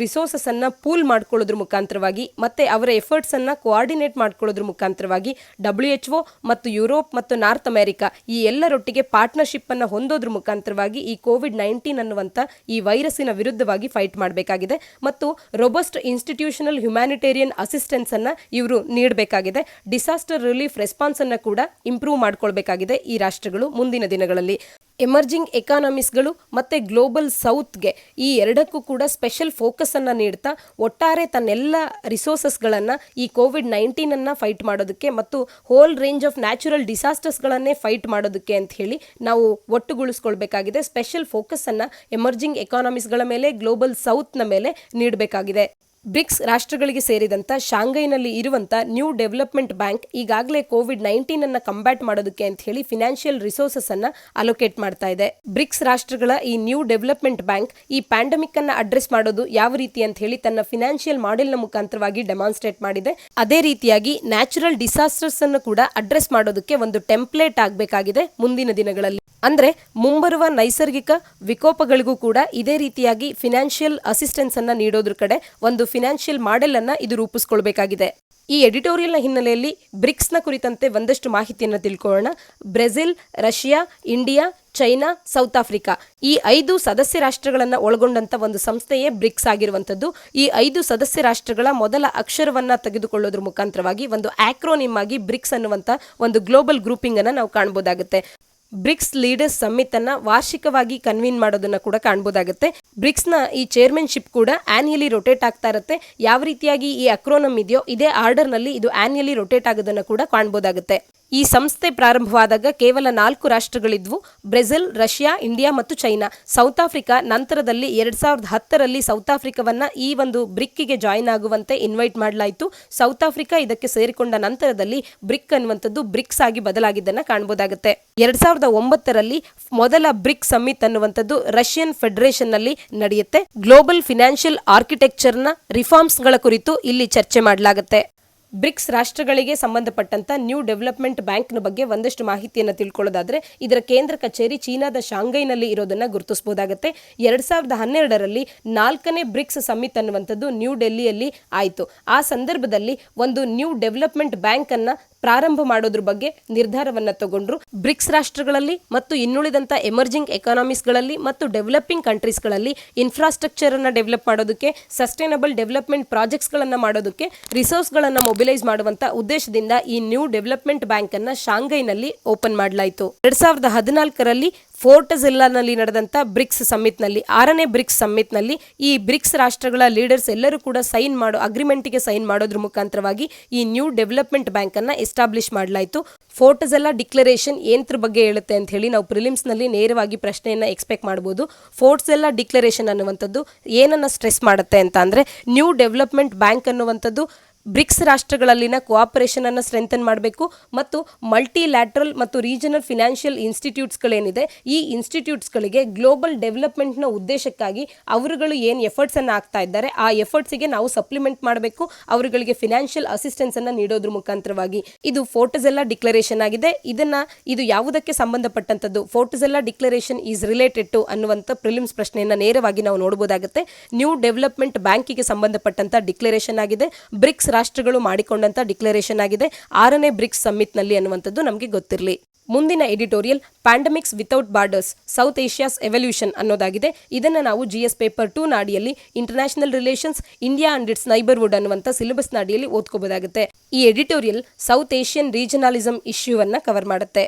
ರಿಸೋರ್ಸಸ್ ಅನ್ನ ಪೂಲ್ ಮಾಡ್ಕೊಳ್ಳೋದ್ರ ಮುಖಾಂತರವಾಗಿ ಮತ್ತೆ ಅವರ ಎಫರ್ಟ್ಸ್ ಅನ್ನ ಕೋಆರ್ಡಿನೇಟ್ ಮಾಡ್ಕೊಳ್ಳೋದ್ರ ಮುಖಾಂತರವಾಗಿ WHO ಮತ್ತು ಯುರೋಪ್ ಮತ್ತು ನಾರ್ತ್ ಅಮೆರಿಕಾ ಈ ಎಲ್ಲರೊಟ್ಟಿಗೆ ಪಾರ್ಟ್ನರ್ಶಿಪ್ ಅನ್ನು ಹೊಂದೋದ್ರ ಮುಖಾಂತರವಾಗಿ ಈ ಕೋವಿಡ್-19 ಅನ್ನುವಂಥ ಈ ವೈರಸ್ಸಿನ ವಿರುದ್ಧವಾಗಿ ಫೈಟ್ ಮಾಡಬೇಕಾಗಿದೆ ಮತ್ತು ರೊಬಸ್ಟ್ ಇನ್ಸ್ಟಿಟ್ಯೂಷನಲ್ ಹ್ಯುಮ್ಯಾನಿಟೇರಿಯನ್ ಅಸಿಸ್ಟೆನ್ಸ್ ಅನ್ನ ಇವರು ನೀಡಬೇಕಾಗಿದೆ. ಡಿಸಾಸ್ಟರ್ ರಿಲೀಫ್ ರೆಸ್ಪಾನ್ಸ್ ಅನ್ನ ಕೂಡ ಇಂಪ್ರೂವ್ ಮಾಡ್ಕೊಳ್ಬೇಕಾಗಿದೆ ಈ ರಾಷ್ಟ್ರಗಳು ಮುಂದಿನ ದಿನಗಳಲ್ಲಿ. ಎಮರ್ಜಿಂಗ್ ಎಕಾನಮೀಸ್ಗಳು ಮತ್ತು ಗ್ಲೋಬಲ್ ಸೌತ್ಗೆ ಈ ಎರಡಕ್ಕೂ ಕೂಡ ಸ್ಪೆಷಲ್ ಫೋಕಸ್ ಅನ್ನು ನೀಡ್ತಾ ಒಟ್ಟಾರೆ ತನ್ನೆಲ್ಲ ರಿಸೋರ್ಸಸ್ಗಳನ್ನು ಈ ಕೋವಿಡ್-19 ಅನ್ನು ಫೈಟ್ ಮಾಡೋದಕ್ಕೆ ಮತ್ತು ಹೋಲ್ ರೇಂಜ್ ಆಫ್ ನ್ಯಾಚುರಲ್ ಡಿಸಾಸ್ಟರ್ಸ್ಗಳನ್ನೇ ಫೈಟ್ ಮಾಡೋದಕ್ಕೆ ಅಂತ ಹೇಳಿ ನಾವು ಒಟ್ಟುಗೂಡಿಸ್ಕೊಳ್ಬೇಕಾಗಿದೆ. ಸ್ಪೆಷಲ್ ಫೋಕಸ್ ಅನ್ನು ಎಮರ್ಜಿಂಗ್ ಎಕಾನಮೀಸ್ಗಳ ಮೇಲೆ, ಗ್ಲೋಬಲ್ ಸೌತ್ನ ಮೇಲೆ ನೀಡಬೇಕಾಗಿದೆ. ಬ್ರಿಕ್ಸ್ ರಾಷ್ಟ್ರಗಳಿಗೆ ಸೇರಿದಂಥ ಶಾಂಘೈನಲ್ಲಿ ಇರುವಂಥ ನ್ಯೂ ಡೆವಲಪ್ಮೆಂಟ್ ಬ್ಯಾಂಕ್ ಈಗಾಗಲೇ ಕೋವಿಡ್-19 ಅನ್ನು ಕಂಬ್ಯಾಟ್ ಮಾಡೋದಕ್ಕೆ ಅಂತ ಹೇಳಿ ಫಿನಾನ್ಷಿಯಲ್ ರಿಸೋರ್ಸಸ್ ಅನ್ನ ಅಲೋಕೇಟ್ ಮಾಡ್ತಾ ಇದೆ. ಬ್ರಿಕ್ಸ್ ರಾಷ್ಟ್ರಗಳ ಈ ನ್ಯೂ ಡೆವಲಪ್ಮೆಂಟ್ ಬ್ಯಾಂಕ್ ಈ ಪ್ಯಾಂಡಮಿಕ್ ಅನ್ನ ಅಡ್ರೆಸ್ ಮಾಡೋದು ಯಾವ ರೀತಿ ಅಂತ ಹೇಳಿ ತನ್ನ ಫಿನಾನ್ಷಿಯಲ್ ಮಾಡೆಲ್ನ ಮುಖಾಂತರವಾಗಿ ಡೆಮಾನ್ಸ್ಟ್ರೇಟ್ ಮಾಡಿದೆ. ಅದೇ ರೀತಿಯಾಗಿ ನ್ಯಾಚುರಲ್ ಡಿಸಾಸ್ಟರ್ಸ್ ಅನ್ನು ಕೂಡ ಅಡ್ರೆಸ್ ಮಾಡೋದಕ್ಕೆ ಒಂದು ಟೆಂಪ್ಲೇಟ್ ಆಗಬೇಕಾಗಿದೆ ಮುಂದಿನ ದಿನಗಳಲ್ಲಿ. ಅಂದ್ರೆ ಮುಂಬರುವ ನೈಸರ್ಗಿಕ ವಿಕೋಪಗಳಿಗೂ ಕೂಡ ಇದೇ ರೀತಿಯಾಗಿ ಫಿನಾನ್ಷಿಯಲ್ ಅಸಿಸ್ಟೆನ್ಸ್ ಅನ್ನ ನೀಡೋದ್ರ ಕಡೆ ಒಂದು ಫಿನಾನ್ಷಿಯಲ್ ಮಾಡೆಲ್ ಅನ್ನ ಇದು ರೂಪಿಸಿಕೊಳ್ಬೇಕಾಗಿದೆ. ಈ ಎಡಿಟೋರಿಯಲ್ನ ಹಿನ್ನೆಲೆಯಲ್ಲಿ ಬ್ರಿಕ್ಸ್ನ ಕುರಿತಂತೆ ಒಂದಷ್ಟು ಮಾಹಿತಿಯನ್ನು ತಿಳ್ಕೊಳ್ಳೋಣ. Brazil, Russia, India, China, south Africa ಈ 5 ಸದಸ್ಯ ರಾಷ್ಟ್ರಗಳನ್ನು ಒಳಗೊಂಡಂತ ಒಂದು ಸಂಸ್ಥೆಯೇ ಬ್ರಿಕ್ಸ್ ಆಗಿರುವಂತದ್ದು. ಈ 5 ಸದಸ್ಯ ರಾಷ್ಟ್ರಗಳ ಮೊದಲ ಅಕ್ಷರವನ್ನ ತೆಗೆದುಕೊಳ್ಳೋದ್ರ ಮುಖಾಂತರವಾಗಿ ಒಂದು ಆಕ್ರೋನಿಮ್ ಆಗಿ ಬ್ರಿಕ್ಸ್ ಅನ್ನುವಂತ ಒಂದು ಗ್ಲೋಬಲ್ ಗ್ರೂಪಿಂಗ್ ಅನ್ನ ನಾವು ಕಾಣಬಹುದಾಗುತ್ತೆ. ಬ್ರಿಕ್ಸ್ ಲೀಡರ್ಸ್ ಸಮ್ಮಿಟ್ ಅನ್ನ ವಾರ್ಷಿಕವಾಗಿ ಕನ್ವೀನ್ ಮಾಡೋದನ್ನ ಕೂಡ ಕಾಣಬಹುದಾಗುತ್ತೆ. ಬ್ರಿಕ್ಸ್ ನ ಈ ಚೇರ್ಮನ್ಶಿಪ್ ಕೂಡ ಆನ್ಯಲಿ ರೊಟೇಟ್ ಆಗ್ತಾ ಇರುತ್ತೆ. ಯಾವ ರೀತಿಯಾಗಿ ಈ ಅಕ್ರೋನಮ್ ಇದೆಯೋ ಇದೇ ಆರ್ಡರ್ ನಲ್ಲಿ ಇದು ಆನ್ಯಲಿ ರೊಟೇಟ್ ಆಗೋದನ್ನ ಕೂಡ ಕಾಣಬಹುದಾಗುತ್ತೆ. ಈ ಸಂಸ್ಥೆ ಪ್ರಾರಂಭವಾದಾಗ ಕೇವಲ 4 ರಾಷ್ಟ್ರಗಳಿದ್ವು: ಬ್ರೆಜಿಲ್, ರಷ್ಯಾ, ಇಂಡಿಯಾ ಮತ್ತು ಚೈನಾ. ಸೌತ್ ಆಫ್ರಿಕಾ ನಂತರದಲ್ಲಿ 2010ರಲ್ಲಿ ಸೌತ್ ಆಫ್ರಿಕಾವನ್ನ ಈ ಒಂದು ಬ್ರಿಕ್ಗೆ ಜಾಯಿನ್ ಆಗುವಂತೆ ಇನ್ವೈಟ್ ಮಾಡಲಾಯಿತು. ಸೌತ್ ಆಫ್ರಿಕಾ ಇದಕ್ಕೆ ಸೇರಿಕೊಂಡ ನಂತರದಲ್ಲಿ ಬ್ರಿಕ್ ಅನ್ನುವಂಥದ್ದು ಬ್ರಿಕ್ಸ್ ಆಗಿ ಬದಲಾಗಿದ್ದನ್ನ ಕಾಣಬಹುದಾಗುತ್ತೆ. 2009ರಲ್ಲಿ ಮೊದಲ ಬ್ರಿಕ್ ಸಮ್ಮಿಟ್ ಅನ್ನುವಂಥದ್ದು ರಷ್ಯನ್ ಫೆಡರೇಷನ್ ನಲ್ಲಿ ನಡೆಯುತ್ತೆ. ಗ್ಲೋಬಲ್ ಫಿನಾನ್ಷಿಯಲ್ ಆರ್ಕಿಟೆಕ್ಚರ್ನ ರಿಫಾರ್ಮ್ಸ್ಗಳ ಕುರಿತು ಇಲ್ಲಿ ಚರ್ಚೆ ಮಾಡಲಾಗುತ್ತೆ. ಬ್ರಿಕ್ಸ್ ರಾಷ್ಟ್ರಗಳಿಗೆ ಸಂಬಂಧಪಟ್ಟಂತ ನ್ಯೂ ಡೆವಲಪ್ಮೆಂಟ್ ಬ್ಯಾಂಕ್ನ ಬಗ್ಗೆ ಒಂದಷ್ಟು ಮಾಹಿತಿಯನ್ನು ತಿಳ್ಕೊಳ್ಳೋದಾದ್ರೆ, ಇದರ ಕೇಂದ್ರ ಕಚೇರಿ ಚೀನಾದ ಶಾಂಘೈನಲ್ಲಿ ಇರೋದನ್ನ ಗುರುತಿಸಬಹುದಾಗುತ್ತೆ. 2012ರಲ್ಲಿ 4ನೇ ಬ್ರಿಕ್ಸ್ ಸಮ್ಮಿಟ್ ಅನ್ನುವಂಥದ್ದು ನ್ಯೂ ಡೆಲ್ಲಿಯಲ್ಲಿ ಆಯಿತು. ಆ ಸಂದರ್ಭದಲ್ಲಿ ಒಂದು ನ್ಯೂ ಡೆವಲಪ್ಮೆಂಟ್ ಬ್ಯಾಂಕ್ ಅನ್ನ ಪ್ರಾರಂಭ ಮಾಡೋದ್ರ ಬಗ್ಗೆ ನಿರ್ಧಾರವನ್ನ ತಗೊಂಡ್ರು. ಬ್ರಿಕ್ಸ್ ರಾಷ್ಟ್ರಗಳಲ್ಲಿ ಮತ್ತು ಇನ್ನುಳಿದಂತ ಎಮರ್ಜಿಂಗ್ ಎಕಾನಮೀಸ್ಗಳಲ್ಲಿ ಮತ್ತು ಡೆವಲಪಿಂಗ್ ಕಂಟ್ರೀಸ್ಗಳಲ್ಲಿ ಇನ್ಫ್ರಾಸ್ಟ್ರಕ್ಚರ್ ಅನ್ನ ಡೆವಲಪ್ ಮಾಡೋದಕ್ಕೆ, ಸಸ್ಟೈನಬಲ್ ಡೆವಲಪ್ಮೆಂಟ್ ಪ್ರಾಜೆಕ್ಟ್ಸ್ ಗಳನ್ನ ಮಾಡೋದಕ್ಕೆ, ರಿಸೋರ್ಸ್ ಗಳನ್ನ ಮೊಬಿಲೈಸ್ ಮಾಡುವಂತ ಉದ್ದೇಶದಿಂದ ಈ ನ್ಯೂ ಡೆವಲಪ್ಮೆಂಟ್ ಬ್ಯಾಂಕ್ ಅನ್ನ ಶಾಂಘೈನಲ್ಲಿ ಓಪನ್ ಮಾಡಲಾಯಿತು. 2014ರಲ್ಲಿ ಫೋರ್ಟಜೆಲ್ಲಾನಲ್ಲಿ ನಡೆದಂತ ಬ್ರಿಕ್ಸ್ ಸಮ್ಮಿಟ್ನಲ್ಲಿ, 6ನೇ ಬ್ರಿಕ್ಸ್ ಸಮ್ಮಿಟ್ನಲ್ಲಿ ಈ ಬ್ರಿಕ್ಸ್ ರಾಷ್ಟ್ರಗಳ ಲೀಡರ್ಸ್ ಎಲ್ಲರೂ ಕೂಡ ಅಗ್ರಿಮೆಂಟ್ಗೆ ಸೈನ್ ಮಾಡೋದ್ರ ಮುಖಾಂತರವಾಗಿ ಈ ನ್ಯೂ ಡೆವಲಪ್ಮೆಂಟ್ ಬ್ಯಾಂಕ್ ಅನ್ನ ಎಸ್ಟಾಬ್ಲಿಷ್ ಮಾಡಲಾಯಿತು. ಫೋರ್ಟಜೆಲ್ಲಾ ಡಿಕ್ಲರೇಷನ್ ಏನತ್ರ ಬಗ್ಗೆ ಹೇಳುತ್ತೆ ಅಂತ ಹೇಳಿ ನಾವು ಪ್ರಿಲಿಮ್ಸ್ ನಲ್ಲಿ ನೇರವಾಗಿ ಪ್ರಶ್ನೆಯನ್ನ ಎಕ್ಸ್ಪೆಕ್ಟ್ ಮಾಡಬಹುದು. ಫೋರ್ಟಜೆಲ್ಲಾ ಡಿಕ್ಲರೇಷನ್ ಅನ್ನುವಂಥದ್ದು ಏನನ್ನ ಸ್ಟ್ರೆಸ್ ಮಾಡುತ್ತೆ ಅಂತ ಅಂದ್ರೆ, ನ್ಯೂ ಡೆವಲಪ್ಮೆಂಟ್ ಬ್ಯಾಂಕ್ ಅನ್ನುವಂಥದ್ದು ಬ್ರಿಕ್ಸ್ ರಾಷ್ಟ್ರಗಳಲ್ಲಿನ ಕೋಆಪರೇಷನ್ ಅನ್ನು ಸ್ಟ್ರೆಂಥನ್ ಮಾಡಬೇಕು ಮತ್ತು ಮಲ್ಟಿಲ್ಯಾಟ್ರಲ್ ಮತ್ತು ರೀಜನಲ್ ಫಿನಾನ್ಷಿಯಲ್ ಇನ್ಸ್ಟಿಟ್ಯೂಟ್ಸ್ಗಳೇನಿದೆ ಈ ಇನ್ಸ್ಟಿಟ್ಯೂಟ್ಸ್ಗಳಿಗೆ ಗ್ಲೋಬಲ್ ಡೆವಲಪ್ಮೆಂಟ್ನ ಉದ್ದೇಶಕ್ಕಾಗಿ ಅವರುಗಳು ಏನು ಎಫರ್ಟ್ಸ್ ಅನ್ನು ಆಗ್ತಾ ಇದ್ದಾರೆ ಆ ಎಫರ್ಟ್ಸಿಗೆ ನಾವು ಸಪ್ಲಿಮೆಂಟ್ ಮಾಡಬೇಕು, ಅವರುಗಳಿಗೆ ಫಿನಾನ್ಷಿಯಲ್ ಅಸಿಸ್ಟೆನ್ಸ್ ಅನ್ನು ನೀಡೋದ್ರ ಮುಖಾಂತರವಾಗಿ. ಇದು ಫೋರ್ಟಜೆಲ್ಲಾ ಡಿಕ್ಲರೇಷನ್ ಆಗಿದೆ. ಇದು ಯಾವುದಕ್ಕೆ ಸಂಬಂಧಪಟ್ಟಂತದ್ದು, ಫೋರ್ಟಜೆಲ್ಲಾ ಡಿಕ್ಲರೇಷನ್ ಈಸ್ ರಿಲೇಟೆಡ್ ಟು ಅನ್ನುವಂಥ ಪ್ರಿಲಿಮ್ಸ್ ಪ್ರಶ್ನೆಯನ್ನ ನೇರವಾಗಿ ನಾವು ನೋಡಬಹುದಾಗುತ್ತೆ. ನ್ಯೂ ಡೆವಲಪ್ಮೆಂಟ್ ಬ್ಯಾಂಕಿಗೆ ಸಂಬಂಧಪಟ್ಟಂತ ಡಿಕ್ಲರೇಷನ್ ಆಗಿದೆ. ಬ್ರಿಕ್ಸ್ ರಾಷ್ಟ್ರಗಳು ಮಾಡಿಕೊಂಡಂತ ಡಿಕ್ಲರೇಷನ್ ಆಗಿದೆ 6ನೇ ಬ್ರಿಕ್ಸ್ ಸಮ್ಮಿಟ್ ನಲ್ಲಿ ಅನ್ನುವಂಥದ್ದು ನಮಗೆ ಗೊತ್ತಿರಲಿ. ಮುಂದಿನ editorial pandemics without borders South Asia's evolution ಅನ್ನೋದಾಗಿದೆ. ಇದನ್ನು ನಾವು GS ಪೇಪರ್ 2ನ ಅಡಿಯಲ್ಲಿ international relations India and its neighbourhood ಅನ್ನುವಂಥ ಸಿಲೆಬಸ್ನ ಅಡಿಯಲ್ಲಿ ಓದ್ಕೋಬಹುದಾಗುತ್ತೆ. ಈ ಎಡಿಟೋರಿಯಲ್ ಸೌತ್ ಏಷ್ಯನ್ ರೀಜನಲಿಸಂ ಇಶ್ಯೂವನ್ನ ಕವರ್ ಮಾಡುತ್ತೆ.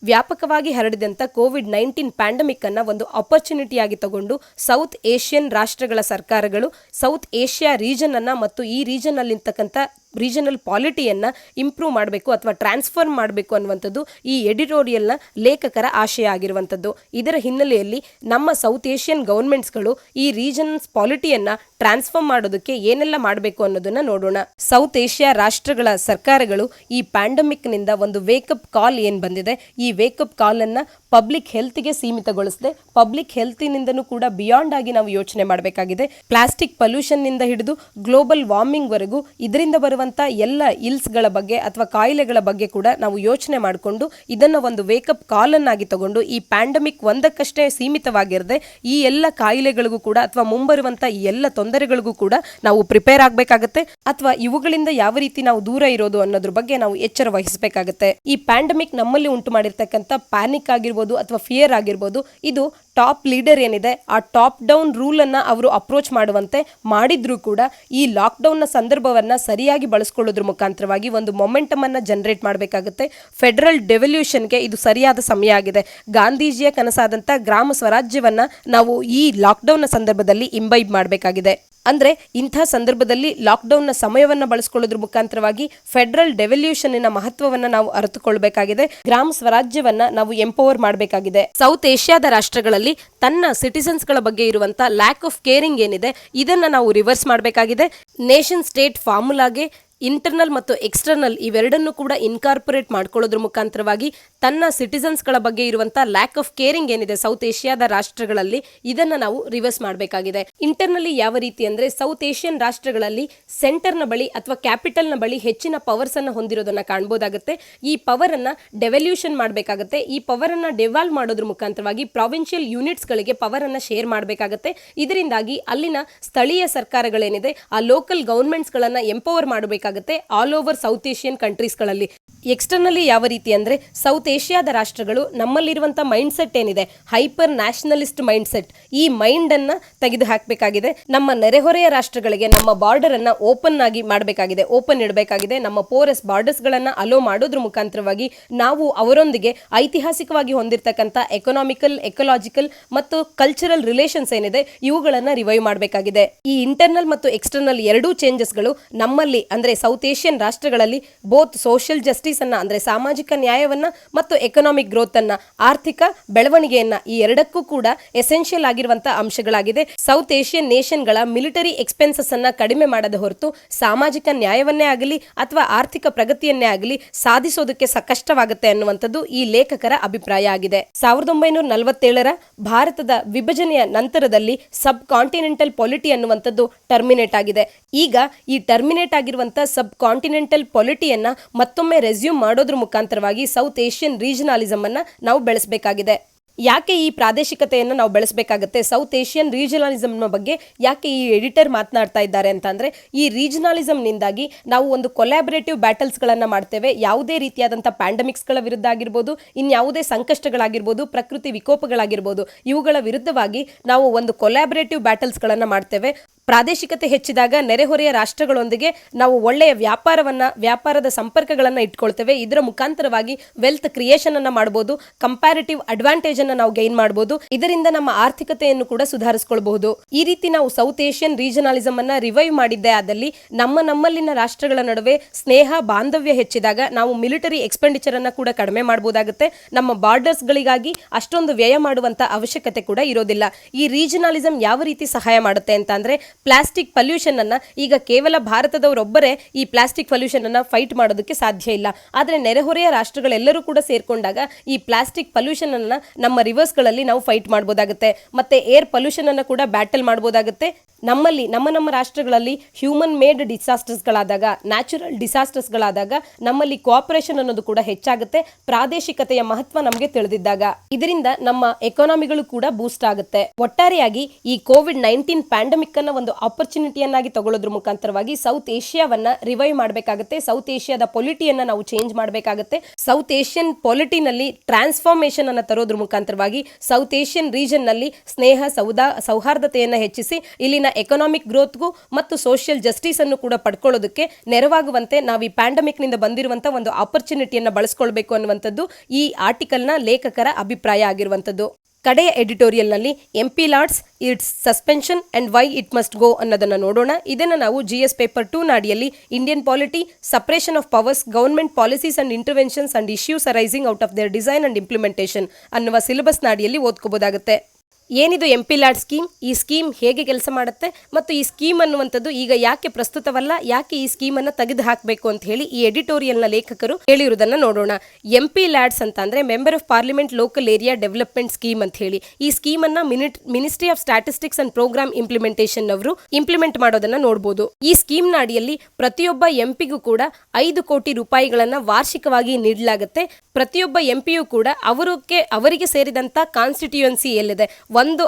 ವ್ಯಾಪಕವಾಗಿ ಹರಡಿದಂಥ ಕೋವಿಡ್-19 ಪ್ಯಾಂಡಮಿಕ್ ಅನ್ನ ಒಂದು ಆಪರ್ಚುನಿಟಿಯಾಗಿ ತಗೊಂಡು ಸೌತ್ ಏಷ್ಯನ್ ರಾಷ್ಟ್ರಗಳ ಸರ್ಕಾರಗಳು ಸೌತ್ ಏಷ್ಯಾ ರೀಜನ್ ಅನ್ನ ಮತ್ತು ಈ ರೀಜನ್ ಅಲ್ಲಿರ್ತಕ್ಕಂಥ ರೀಜನಲ್ ಪಾಲಿಟಿಯನ್ನ ಇಂಪ್ರೂವ್ ಮಾಡಬೇಕು ಅಥವಾ ಟ್ರಾನ್ಸ್ಫರ್ ಮಾಡಬೇಕು ಅನ್ನುವಂಥದ್ದು ಈ ಎಡಿಟೋರಿಯಲ್ನ ಲೇಖಕರ ಆಶಯ ಆಗಿರುವಂಥದ್ದು. ಇದರ ಹಿನ್ನೆಲೆಯಲ್ಲಿ ನಮ್ಮ ಸೌತ್ ಏಷ್ಯನ್ ಗವರ್ಮೆಂಟ್ಸ್ಗಳು ಈ ರೀಜನ್ಸ್ ಪಾಲಿಟಿಯನ್ನ ಟ್ರಾನ್ಸ್ಫಾರ್ಮ್ ಮಾಡೋದಕ್ಕೆ ಏನೆಲ್ಲ ಮಾಡಬೇಕು ಅನ್ನೋದನ್ನ ನೋಡೋಣ. ಸೌತ್ ಏಷ್ಯಾ ರಾಷ್ಟ್ರಗಳ ಸರ್ಕಾರಗಳು ಈ ಪ್ಯಾಂಡಮಿಕ್ ನಿಂದ ಒಂದು ವೇಕಪ್ ಕಾಲ್ ಏನ್ ಬಂದಿದೆ, ಈ ವೇಕಪ್ ಕಾಲ್ ಅನ್ನ ಪಬ್ಲಿಕ್ ಹೆಲ್ತ್ಗೆ ಸೀಮಿತಗೊಳಿಸದೆ ಪಬ್ಲಿಕ್ ಹೆಲ್ತಿನಿಂದನೂ ಕೂಡ ಬಿಯಾಂಡ್ ಆಗಿ ನಾವು ಯೋಚನೆ ಮಾಡಬೇಕಾಗಿದೆ. ಪ್ಲಾಸ್ಟಿಕ್ ಪೊಲ್ಯೂಷನ್ ನಿಂದ ಹಿಡಿದು ಗ್ಲೋಬಲ್ ವಾರ್ಮಿಂಗ್ ವರೆಗೂ ಇದರಿಂದ ಬರುವಂತ ಎಲ್ಲ ಇಲ್ಸ್ಗಳ ಬಗ್ಗೆ ಅಥವಾ ಕಾಯಿಲೆಗಳ ಬಗ್ಗೆ ಕೂಡ ನಾವು ಯೋಚನೆ ಮಾಡಿಕೊಂಡು ಇದನ್ನ ಒಂದು ವೇಕಪ್ ಕಾಲ್ ಅನ್ನಾಗಿ ತಗೊಂಡು ಈ ಪ್ಯಾಂಡಮಿಕ್ ಒಂದಕ್ಕಷ್ಟೇ ಸೀಮಿತವಾಗಿರದೆ ಈ ಎಲ್ಲ ಕಾಯಿಲೆಗಳಿಗೂ ಕೂಡ ಅಥವಾ ಮುಂಬರುವಂತ ಈ ಎಲ್ಲ ತೊಂದರೆಗಳಿಗೂ ಕೂಡ ನಾವು ಪ್ರಿಪೇರ್ ಆಗಬೇಕಾಗುತ್ತೆ ಅಥವಾ ಇವುಗಳಿಂದ ಯಾವ ರೀತಿ ನಾವು ದೂರ ಇರೋದು ಅನ್ನೋದ್ರ ಬಗ್ಗೆ ನಾವು ಎಚ್ಚರ ವಹಿಸಬೇಕಾಗುತ್ತೆ. ಈ ಪ್ಯಾಂಡಮಿಕ್ ನಮ್ಮಲ್ಲಿ ಉಂಟು ಮಾಡಿರ್ತಕ್ಕಂಥ ಪ್ಯಾನಿಕ್ ಆಗಿರ್ಬೋದು ಅಥವಾ ಫಿಯರ್ ಆಗಿರ್ಬೋದು, ಇದು ಟಾಪ್ ಲೀಡರ್ ಏನಿದೆ ಆ ಟಾಪ್ ಡೌನ್ ರೂಲ್ ಅನ್ನ ಅವರು ಅಪ್ರೋಚ್ ಮಾಡುವಂತೆ ಮಾಡಿದ್ರೂ ಕೂಡ ಈ ಲಾಕ್ ಡೌನ್ ನ ಸಂದರ್ಭವನ್ನ ಸರಿಯಾಗಿ ಬಳಸ್ಕೊಳ್ಳೋದ್ರ ಮುಖಾಂತರವಾಗಿ ಒಂದು ಮೊಮೆಂಟಮ್ ಅನ್ನ ಜನರೇಟ್ ಮಾಡಬೇಕಾಗುತ್ತೆ. ಫೆಡರಲ್ ಡೆವಲ್ಯೂಷನ್ಗೆ ಇದು ಸರಿಯಾದ ಸಮಯ ಆಗಿದೆ. ಗಾಂಧೀಜಿಯ ಕನಸಾದಂತ ಗ್ರಾಮ ಸ್ವರಾಜ್ಯವನ್ನ ನಾವು ಈ ಲಾಕ್ ಡೌನ್ ನ ಸಂದರ್ಭದಲ್ಲಿ ಇಂಬೈಬ್ ಮಾಡಬೇಕಾಗಿದೆ. ಅಂದ್ರೆ ಇಂಥ ಸಂದರ್ಭದಲ್ಲಿ ಲಾಕ್ಡೌನ್ ನ ಸಮಯವನ್ನ ಬಳಸಿಕೊಳ್ಳೋದ್ರ ಮುಖಾಂತರವಾಗಿ ಫೆಡರಲ್ ಡೆವಲ್ಯೂಷನ್ನ ಮಹತ್ವವನ್ನ ನಾವು ಅರಿತುಕೊಳ್ಬೇಕಾಗಿದೆ. ಗ್ರಾಮ ಸ್ವರಾಜ್ಯವನ್ನ ನಾವು ಎಂಪವರ್ ಮಾಡಬೇಕಾಗಿದೆ. ಸೌತ್ ಏಷ್ಯಾದ ರಾಷ್ಟ್ರಗಳಲ್ಲಿ ತನ್ನ ಸಿಟಿಸನ್ಸ್ ಗಳ ಬಗ್ಗೆ ಇರುವಂತ ಲ್ಯಾಕ್ ಆಫ್ ಕೇರಿಂಗ್ ಏನಿದೆ ಇದನ್ನ ನಾವು ರಿವರ್ಸ್ ಮಾಡಬೇಕಾಗಿದೆ. ನೇಷನ್ ಸ್ಟೇಟ್ ಫಾರ್ಮುಲಾಗೆ ಇಂಟರ್ನಲ್ ಮತ್ತು ಎಕ್ಸ್ಟರ್ನಲ್ ಇವೆರಡನ್ನು ಕೂಡ ಇನ್ಕಾರ್ಪೊರೇಟ್ ಮಾಡ್ಕೊಳ್ಳೋದ್ರ ಮುಖಾಂತರವಾಗಿ ತನ್ನ ಸಿಟಿಸನ್ಸ್ಗಳ ಬಗ್ಗೆ ಇರುವಂತಹ ಲ್ಯಾಕ್ ಆಫ್ ಕೇರಿಂಗ್ ಏನಿದೆ ಸೌತ್ ಏಷ್ಯಾದ ರಾಷ್ಟ್ರಗಳಲ್ಲಿ ಇದನ್ನ ನಾವು ರಿವರ್ಸ್ ಮಾಡಬೇಕಾಗಿದೆ. ಇಂಟರ್ನಲ್ಲಿ ಯಾವ ರೀತಿ ಅಂದ್ರೆ ಸೌತ್ ಏಷ್ಯನ್ ರಾಷ್ಟ್ರಗಳಲ್ಲಿ ಸೆಂಟರ್ನ ಬಳಿ ಅಥವಾ ಕ್ಯಾಪಿಟಲ್ನ ಬಳಿ ಹೆಚ್ಚಿನ ಪವರ್ಸ್ ಅನ್ನ ಹೊಂದಿರೋದನ್ನ ಕಾಣಬಹುದಾಗುತ್ತೆ. ಈ ಪವರ್ ಅನ್ನ ಡೆವಲ್ಯೂಷನ್ ಮಾಡಬೇಕಾಗುತ್ತೆ. ಈ ಪವರ್ ಅನ್ನ ಡೆವಾಲ್ವ್ ಮಾಡೋದ್ರ ಮುಖಾಂತರವಾಗಿ ಪ್ರಾವಿನ್ಷಿಯಲ್ ಯೂನಿಟ್ಸ್ ಗಳಿಗೆ ಪವರ್ ಅನ್ನ ಶೇರ್ ಮಾಡಬೇಕಾಗುತ್ತೆ. ಇದರಿಂದಾಗಿ ಅಲ್ಲಿನ ಸ್ಥಳೀಯ ಸರ್ಕಾರಗಳೇನಿದೆ ಆ ಲೋಕಲ್ ಗವರ್ಮೆಂಟ್ಸ್ ಗಳನ್ನ ಎಂಪವರ್ ಮಾಡಬೇಕು all over south Asian countries ಗಳಲ್ಲಿ. ಎಕ್ಸ್ಟರ್ನಲಿ ಯಾವ ರೀತಿ ಅಂದ್ರೆ ಸೌತ್ ಏಷ್ಯಾದ ರಾಷ್ಟ್ರಗಳು ನಮ್ಮಲ್ಲಿರುವಂತಹ ಮೈಂಡ್ ಸೆಟ್ ಏನಿದೆ ಹೈಪರ್ ನ್ಯಾಷನಲಿಸ್ಟ್ ಮೈಂಡ್ ಸೆಟ್, ಈ ಮೈಂಡ್ ಅನ್ನ ತೆಗೆದು ಹಾಕಬೇಕಾಗಿದೆ. ನಮ್ಮ ನೆರೆಹೊರೆಯ ರಾಷ್ಟ್ರಗಳಿಗೆ ನಮ್ಮ ಬಾರ್ಡರ್ ಅನ್ನ ಓಪನ್ ಆಗಿ ಮಾಡಬೇಕಾಗಿದೆ, ಓಪನ್ ಇಡಬೇಕಾಗಿದೆ. ನಮ್ಮ ಪೋರಸ್ ಬಾರ್ಡರ್ಸ್ ಗಳನ್ನ ಅಲೋ ಮಾಡೋದ್ರ ಮುಖಾಂತರವಾಗಿ ನಾವು ಅವರೊಂದಿಗೆ ಐತಿಹಾಸಿಕವಾಗಿ ಹೊಂದಿರತಕ್ಕಂತ ಎಕನಾಮಿಕಲ್, ಎಕಲಾಜಿಕಲ್ ಮತ್ತು ಕಲ್ಚರಲ್ ರಿಲೇಷನ್ಸ್ ಏನಿದೆ ಇವುಗಳನ್ನ ರಿವೈವ್ ಮಾಡಬೇಕಾಗಿದೆ. ಈ ಇಂಟರ್ನಲ್ ಮತ್ತು ಎಕ್ಸ್ಟರ್ನಲ್ ಎರಡೂ ಚೇಂಜಸ್ಗಳು ನಮ್ಮಲ್ಲಿ ಅಂದ್ರೆ ಸೌತ್ ಏಷ್ಯನ್ ರಾಷ್ಟ್ರಗಳಲ್ಲಿ ಬೋತ್ ಸೋಷಿಯಲ್ ಜಸ್ಟಿಸ್ ಅನ್ನ ಅಂದ್ರೆ ಸಾಮಾಜಿಕ ನ್ಯಾಯವನ್ನ ಮತ್ತು ಎಕನಾಮಿಕ್ ಗ್ರೋತ್ ಅನ್ನ, ಆರ್ಥಿಕ ಬೆಳವಣಿಗೆಯನ್ನ, ಈ ಎರಡಕ್ಕೂ ಕೂಡ ಎಸೆನ್ಷಿಯಲ್ ಆಗಿರುವಂತಹ ಅಂಶಗಳಾಗಿದೆ. ಸೌತ್ ಏಷ್ಯನ್ ನೇಷನ್ಗಳ ಮಿಲಿಟರಿ ಎಕ್ಸ್ಪೆನ್ಸಸ್ ಅನ್ನ ಕಡಿಮೆ ಮಾಡದ ಹೊರತು ಸಾಮಾಜಿಕ ನ್ಯಾಯವನ್ನೇ ಆಗಲಿ ಅಥವಾ ಆರ್ಥಿಕ ಪ್ರಗತಿಯನ್ನೇ ಆಗಲಿ ಸಾಧಿಸೋದಕ್ಕೆ ಕಷ್ಟವಾಗುತ್ತೆ ಅನ್ನುವಂಥದ್ದು ಈ ಲೇಖಕರ ಅಭಿಪ್ರಾಯ ಆಗಿದೆ. 1947ರ ಭಾರತದ ವಿಭಜನೆಯ ನಂತರದಲ್ಲಿ ಸಬ್ ಕಾಂಟಿನೆಂಟಲ್ ಪೊಲಿಟಿ ಅನ್ನುವಂಥದ್ದು ಟರ್ಮಿನೇಟ್ ಆಗಿದೆ. ಈಗ ಈ ಟರ್ಮಿನೇಟ್ ಆಗಿರುವಂತಹ ಸಬ್ ಕಾಂಟಿನೆಂಟಲ್ ಪೊಲಿಟಿಯನ್ನ ಮತ್ತೊಮ್ಮೆ ರೆಸ್ಯೂಮ್ ಮಾಡೋದ್ರ ಮುಖಾಂತರವಾಗಿ ಸೌತ್ ಏಷ್ಯನ್ ರೀಜನಲಿಸಮ್ ಅನ್ನ ನಾವು ಬೆಳೆಸಬೇಕಾಗಿದೆ. ಯಾಕೆ ಈ ಪ್ರಾದೇಶಿಕತೆಯನ್ನು ನಾವು ಬೆಳೆಸಬೇಕಾಗುತ್ತೆ, ಸೌತ್ ಏಷ್ಯನ್ ರೀಜನಲಿಸಮ್ನ ಬಗ್ಗೆ ಯಾಕೆ ಈ ಎಡಿಟರ್ ಮಾತನಾಡ್ತಾ ಇದ್ದಾರೆ ಅಂತಂದ್ರೆ, ಈ ರೀಜನಲಿಸಮ್ ನಿಂದಾಗಿ ನಾವು ಒಂದು ಕೊಲ್ಯಾಬರೇಟಿವ್ ಬ್ಯಾಟಲ್ಸ್ ಗಳನ್ನ ಮಾಡ್ತೇವೆ. ಯಾವುದೇ ರೀತಿಯಾದಂತಹ ಪ್ಯಾಂಡಮಿಕ್ಸ್ ಗಳ ವಿರುದ್ಧ ಆಗಿರ್ಬೋದು, ಇನ್ಯಾವುದೇ ಸಂಕಷ್ಟಗಳಾಗಿರ್ಬೋದು, ಪ್ರಕೃತಿ ವಿಕೋಪಗಳಾಗಿರ್ಬೋದು, ಇವುಗಳ ವಿರುದ್ಧವಾಗಿ ನಾವು ಒಂದು ಕೊಲ್ಯಾಬರೇಟಿವ್ ಬ್ಯಾಟಲ್ಸ್ ಗಳನ್ನ ಮಾಡ್ತೇವೆ. ಪ್ರಾದೇಶಿಕತೆ ಹೆಚ್ಚಿದಾಗ ನೆರೆಹೊರೆಯ ರಾಷ್ಟ್ರಗಳೊಂದಿಗೆ ನಾವು ಒಳ್ಳೆಯ ವ್ಯಾಪಾರದ ಸಂಪರ್ಕಗಳನ್ನ ಇಟ್ಕೊಳ್ತೇವೆ. ಇದರ ಮುಖಾಂತರವಾಗಿ ವೆಲ್ತ್ ಕ್ರಿಯೇಷನ್ ಅನ್ನ ಮಾಡಬಹುದು, ಕಂಪ್ಯಾರಿಟಿವ್ ಅಡ್ವಾಂಟೇಜ್ ಅನ್ನ ನಾವು ಗೈನ್ ಮಾಡಬಹುದು. ಇದರಿಂದ ನಮ್ಮ ಆರ್ಥಿಕತೆಯನ್ನು ಕೂಡ ಸುಧಾರಿಸಿಕೊಳ್ಳಬಹುದು. ಈ ರೀತಿ ನಾವು ಸೌತ್ ಏಷ್ಯನ್ ರೀಜನಲಿಸಮ್ ಅನ್ನ ರಿವೈವ್ ಮಾಡಿದ್ದೇ ಆದಲ್ಲಿ ನಮ್ಮಲ್ಲಿನ ರಾಷ್ಟ್ರಗಳ ನಡುವೆ ಸ್ನೇಹ ಬಾಂಧವ್ಯ ಹೆಚ್ಚಿದಾಗ ನಾವು ಮಿಲಿಟರಿ ಎಕ್ಸ್ಪೆಂಡಿಚರ್ ಅನ್ನ ಕೂಡ ಕಡಿಮೆ ಮಾಡಬಹುದಾಗುತ್ತೆ. ನಮ್ಮ ಬಾರ್ಡರ್ಸ್ ಗಳಿಗಾಗಿ ಅಷ್ಟೊಂದು ವ್ಯಯ ಮಾಡುವಂತ ಅವಶ್ಯಕತೆ ಕೂಡ ಇರೋದಿಲ್ಲ. ಈ ರೀಜನಲಿಸಮ್ ಯಾವ ರೀತಿ ಸಹಾಯ ಮಾಡುತ್ತೆ ಅಂತ ಅಂದ್ರೆ, ಪ್ಲಾಸ್ಟಿಕ್ ಪೊಲ್ಯೂಷನ್ ಅನ್ನ ಈಗ ಕೇವಲ ಭಾರತದವರೊಬ್ಬರೇ ಈ ಪ್ಲಾಸ್ಟಿಕ್ ಪೊಲ್ಯೂಷನ್ ಅನ್ನ ಫೈಟ್ ಮಾಡೋದಕ್ಕೆ ಸಾಧ್ಯ ಇಲ್ಲ. ಆದ್ರೆ ನೆರೆಹೊರೆಯ ರಾಷ್ಟ್ರಗಳೆಲ್ಲರೂ ಕೂಡ ಸೇರ್ಕೊಂಡಾಗ ಈ ಪ್ಲಾಸ್ಟಿಕ್ ಪೊಲ್ಯೂಷನ್ ಅನ್ನ ನಮ್ಮ ರಿವರ್ಸ್ ಗಳಲ್ಲಿ ನಾವು ಫೈಟ್ ಮಾಡಬಹುದಾಗುತ್ತೆ. ಮತ್ತೆ ಏರ್ ಪೊಲ್ಯೂಷನ್ ಅನ್ನ ಕೂಡ ಬ್ಯಾಟಲ್ ಮಾಡಬಹುದಾಗುತ್ತೆ. ನಮ್ಮ ರಾಷ್ಟ್ರಗಳಲ್ಲಿ ಹ್ಯೂಮನ್ ಮೇಡ್ ಡಿಸಾಸ್ಟರ್ಸ್ ಗಳಾದಾಗ, ನ್ಯಾಚುರಲ್ ಡಿಸಾಸ್ಟರ್ಸ್ ಗಳಾದಾಗ ನಮ್ಮಲ್ಲಿ ಕೋಆಪರೇಷನ್ ಅನ್ನೋದು ಕೂಡ ಹೆಚ್ಚಾಗುತ್ತೆ. ಪ್ರಾದೇಶಿಕತೆಯ ಮಹತ್ವ ನಮಗೆ ತಿಳಿದಿದ್ದಾಗ ಇದರಿಂದ ನಮ್ಮ ಎಕಾನಮಿಗಳು ಕೂಡ ಬೂಸ್ಟ್ ಆಗುತ್ತೆ. ಒಟ್ಟಾರೆಯಾಗಿ ಈ ಕೋವಿಡ್-19 ಪ್ಯಾಂಡಮಿಕ್ ಅನ್ನ ಒಂದು ಆಪರ್ಚುನಿಟಿಯನ್ನಾಗಿ ತಗೊಳ್ಳೋದ್ರ ಮುಖಾಂತರವಾಗಿ ಸೌತ್ ಏಷ್ಯಾವನ್ನ ರಿವೈವ್ ಮಾಡಬೇಕಾಗುತ್ತೆ. ಸೌತ್ ಏಷ್ಯಾದ ಪೊಲಿಟಿಯನ್ನ ನಾವು ಚೇಂಜ್ ಮಾಡಬೇಕಾಗುತ್ತೆ. ಸೌತ್ ಏಷ್ಯನ್ ಪೊಲಿಟಿನಲ್ಲಿ ಟ್ರಾನ್ಸ್ಫಾರ್ಮೇಶನ್ ಅನ್ನ ತರೋದ್ರ ಮುಖಾಂತರವಾಗಿ ಸೌತ್ ಏಷ್ಯನ್ ರೀಜನ್ ನಲ್ಲಿ ಸ್ನೇಹ ಸೌಹಾರ್ದತೆಯನ್ನ ಹೆಚ್ಚಿಸಿ ಇಲ್ಲಿನ ಎಕನಾಮಿಕ್ ಗ್ರೋತ್ಗೂ ಮತ್ತು ಸೋಷಿಯಲ್ ಜಸ್ಟಿಸ್ ಅನ್ನು ಕೂಡ ಪಡ್ಕೊಳ್ಳೋದಕ್ಕೆ ನೆರವಾಗುವಂತೆ ನಾವು ಈ ಪ್ಯಾಂಡಮಿಕ್ ನಿಂದ ಬಂದಿರುವಂತಹ ಒಂದು ಆಪರ್ಚುನಿಟಿಯನ್ನ ಬಳಸ್ಕೊಳ್ಬೇಕು ಅನ್ನುವಂಥದ್ದು ಈ ಆರ್ಟಿಕಲ್ನ ಲೇಖಕರ ಅಭಿಪ್ರಾಯ ಆಗಿರುವಂಥದ್ದು. ಕಡೆಯ ಎಡಿಟೋರಿಯಲ್ನಲ್ಲಿ MP LADS its suspension and why it must go ಅನ್ನೋದನ್ನು ನೋಡೋಣ. ಇದನ್ನು ನಾವು GS ಪೇಪರ್ 2 ನಾಡಿಯಲ್ಲಿ Indian polity, separation of powers, government policies and interventions and issues arising out of their design and implementation ಅನ್ನುವ ಸಿಲೆಬಸ್ ನಾಡಿಯಲ್ಲಿ ಓದ್ಕೋಬಹುದಾಗುತ್ತೆ. ಏನಿದು MP ಲಾಟ್ ಸ್ಕೀಮ್, ಈ ಸ್ಕೀಮ್ ಹೇಗೆ ಕೆಲಸ ಮಾಡುತ್ತೆ ಮತ್ತು ಈ ಸ್ಕೀಮ್ ಅನ್ನುವಂಥದ್ದು ಈಗ ಯಾಕೆ ಪ್ರಸ್ತುತವಲ್ಲ, ಯಾಕೆ ಈ ಸ್ಕೀಮನ್ನು ತೆಗೆದು ಹಾಕಬೇಕು ಅಂತ ಹೇಳಿ ಈ ಎಡಿಟೋರಿಯಲ್ನ ಲೇಖಕರು ಹೇಳಿರುವುದನ್ನು ನೋಡೋಣ. MP ಲಾಟ್ಸ್ ಅಂತ ಅಂದರೆ member of parliament local area development scheme ಅಂತ ಹೇಳಿ ಈ ಸ್ಕೀಮನ್ನು ministry of statistics and programme implementation ಅವರು ಇಂಪ್ಲಿಮೆಂಟ್ ಮಾಡೋದನ್ನ ನೋಡಬಹುದು. ಈ ಸ್ಕೀಮ್ ನಾಡಿಯಲ್ಲಿ ಪ್ರತಿಯೊಬ್ಬ MPಗೂ ಕೂಡ 5 ಕೋಟಿ ರೂಪಾಯಿಗಳನ್ನು ವಾರ್ಷಿಕವಾಗಿ ನೀಡಲಾಗುತ್ತೆ. ಪ್ರತಿಯೊಬ್ಬ MPಯೂ ಕೂಡ ಅವರಿಗೆ ಸೇರಿದಂತ ಕಾನ್ಸ್ಟಿಟ್ಯೂಯೆನ್ಸಿ ಎಲ್ಲಿದೆ, ಒಂದು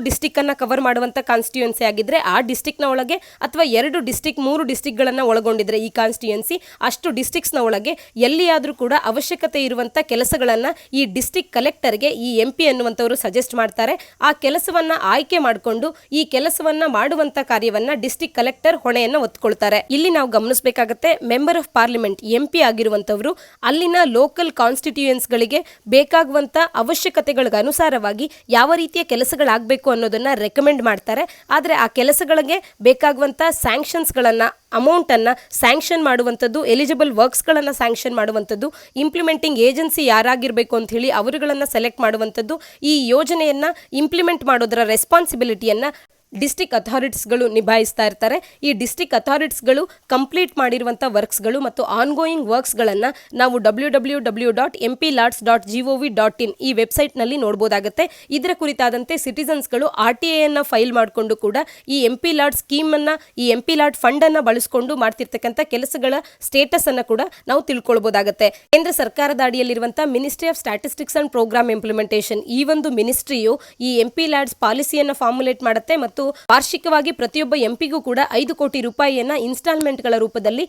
ಡಿಸ್ಟಿಕ್ ಅನ್ನ ಕವರ್ ಮಾಡುವಂತ ಕಾನ್ಸ್ಟಿಟ್ಯೂಯೆನ್ಸಿ ಆಗಿದ್ರೆ ಆ ಡಿಸ್ಟಿಕ್ ನ ಒಳಗೆ ಅಥವಾ 2 ಡಿಸ್ಟಿಕ್ 3 ಡಿಸ್ಟಿಕ್ ಗಳನ್ನ ಒಳಗೊಂಡಿದ್ರೆ ಈ ಕಾನ್ಸ್ಟಿಟ್ಯೂಯೆನ್ಸಿ ಅಷ್ಟು ಡಿಸ್ಟಿಕ್ಸ್ ನ ಒಳಗೆ ಎಲ್ಲಿಯಾದ್ರೂ ಕೂಡ ಅವಶ್ಯಕತೆ ಇರುವಂತ ಕೆಲಸಗಳನ್ನ ಈ ಡಿಸ್ಟಿಕ್ ಕಲೆಕ್ಟರ್ಗೆ ಈ MP ಅನ್ನುವಂತವರು ಸಜೆಸ್ಟ್ ಮಾಡ್ತಾರೆ. ಆ ಕೆಲಸವನ್ನ ಆಯ್ಕೆ ಮಾಡಿಕೊಂಡು ಈ ಕೆಲಸವನ್ನ ಮಾಡುವಂತ ಕಾರ್ಯವನ್ನ ಡಿಸ್ಟಿಕ್ ಕಲೆಕ್ಟರ್ ಹೊಣೆಯನ್ನ ಹೊತ್ಕೊಳ್ತಾರೆ. ಇಲ್ಲಿ ನಾವು ಗಮನಿಸಬೇಕಾಗುತ್ತೆ, ಮೆಂಬರ್ ಆಫ್ ಪಾರ್ಲಿಮೆಂಟ್ MP ಆಗಿರುವಂತವರು ಅಲ್ಲಿನ ಲೋಕಲ್ ಕಾನ್ಸ್ಟಿಟ್ಯೂಯೆನ್ಸ್ ಗಳಿಗೆ ಬೇಕಾಗುವಂತ ಅವಶ್ಯಕತೆಗಳಿಗೆ ಅನುಸಾರವಾಗಿ ಯಾವ ರೀತಿಯ ಕೆಲಸಗಳಾಗಬೇಕು ಅನ್ನೋದನ್ನ ರೆಕಮೆಂಡ್ ಮಾಡ್ತಾರೆ. ಆದರೆ ಆ ಕೆಲಸಗಳಿಗೆ ಬೇಕಾಗುವಂತ ಸ್ಯಾಂಕ್ಷನ್ಸ್ಗಳನ್ನ, ಅಮೌಂಟ್ ಅನ್ನ ಸ್ಯಾಂಕ್ಷನ್ ಮಾಡುವಂಥದ್ದು, ಎಲಿಜಿಬಲ್ ವರ್ಕ್ಸ್ಗಳನ್ನ ಸ್ಯಾಂಕ್ಷನ್ ಮಾಡುವಂಥದ್ದು, ಇಂಪ್ಲಿಮೆಂಟಿಂಗ್ ಏಜೆನ್ಸಿ ಯಾರಾಗಿರ್ಬೇಕು ಅಂತ ಹೇಳಿ ಅವರುಗಳನ್ನ ಸೆಲೆಕ್ಟ್ ಮಾಡುವಂಥದ್ದು, ಈ ಯೋಜನೆಯನ್ನ ಇಂಪ್ಲಿಮೆಂಟ್ ಮಾಡೋದರ ರೆಸ್ಪಾನ್ಸಿಬಿಲಿಟಿಯನ್ನ ಡಿಸ್ಟಿಕ್ ಅಥಾರಿಟೀಸ್ಗಳು ನಿಭಾಯಿಸ್ತಾ ಇರ್ತಾರೆ. ಈ ಡಿಸ್ಟಿಕ್ ಅಥಾರಿಟೀಸ್ಗಳು ಕಂಪ್ಲೀಟ್ ಮಾಡಿರುವಂಥ ವರ್ಕ್ಸ್ಗಳು ಮತ್ತು ಆನ್ಗೋಯಿಂಗ್ ವರ್ಕ್ಸ್ಗಳನ್ನು ನಾವು www.mplats.gov.in ಈ ವೆಬ್ಸೈಟ್ನಲ್ಲಿ ನೋಡ್ಬೋದಾಗುತ್ತೆ. ಇದರ ಕುರಿತಾದಂತೆ ಸಿಟಿಸನ್ಸ್ಗಳು RTIಯನ್ನು ಫೈಲ್ ಮಾಡಿಕೊಂಡು ಕೂಡ ಈ MP ಲಾಟ್ ಸ್ಕೀಮನ್ನು, ಈ MP ಲಾಟ್ ಫಂಡನ್ನು ಬಳಸಿಕೊಂಡು ಮಾಡ್ತಿರ್ತಕ್ಕಂಥ ಕೆಲಸಗಳ ಸ್ಟೇಟಸ್ ಅನ್ನು ಕೂಡ ನಾವು ತಿಳ್ಕೊಳ್ಬೋದಾಗುತ್ತೆ. ಕೇಂದ್ರ ಸರ್ಕಾರದ ಅಡಿಯಲ್ಲಿರುವಂಥ ministry of statistics and programme implementation ಈ ಒಂದು ಮಿನಿಸ್ಟ್ರಿಯು ಈ MP ಲಾಟ್ಸ್ ಪಾಲಿಸಿಯನ್ನು ಫಾರ್ಮುಲೇಟ್ ಮಾಡುತ್ತೆ ಮತ್ತು ವಾರ್ಷಿಕವಾಗಿ ಪ್ರತಿಯೊಬ್ಬ MPಗೂ ಕೂಡ 5 ಕೋಟಿ ರೂಪಾಯಿಯನ್ನ ಇನ್ಸ್ಟಾಲ್ಮೆಂಟ್ಗಳ ರೂಪದಲ್ಲಿ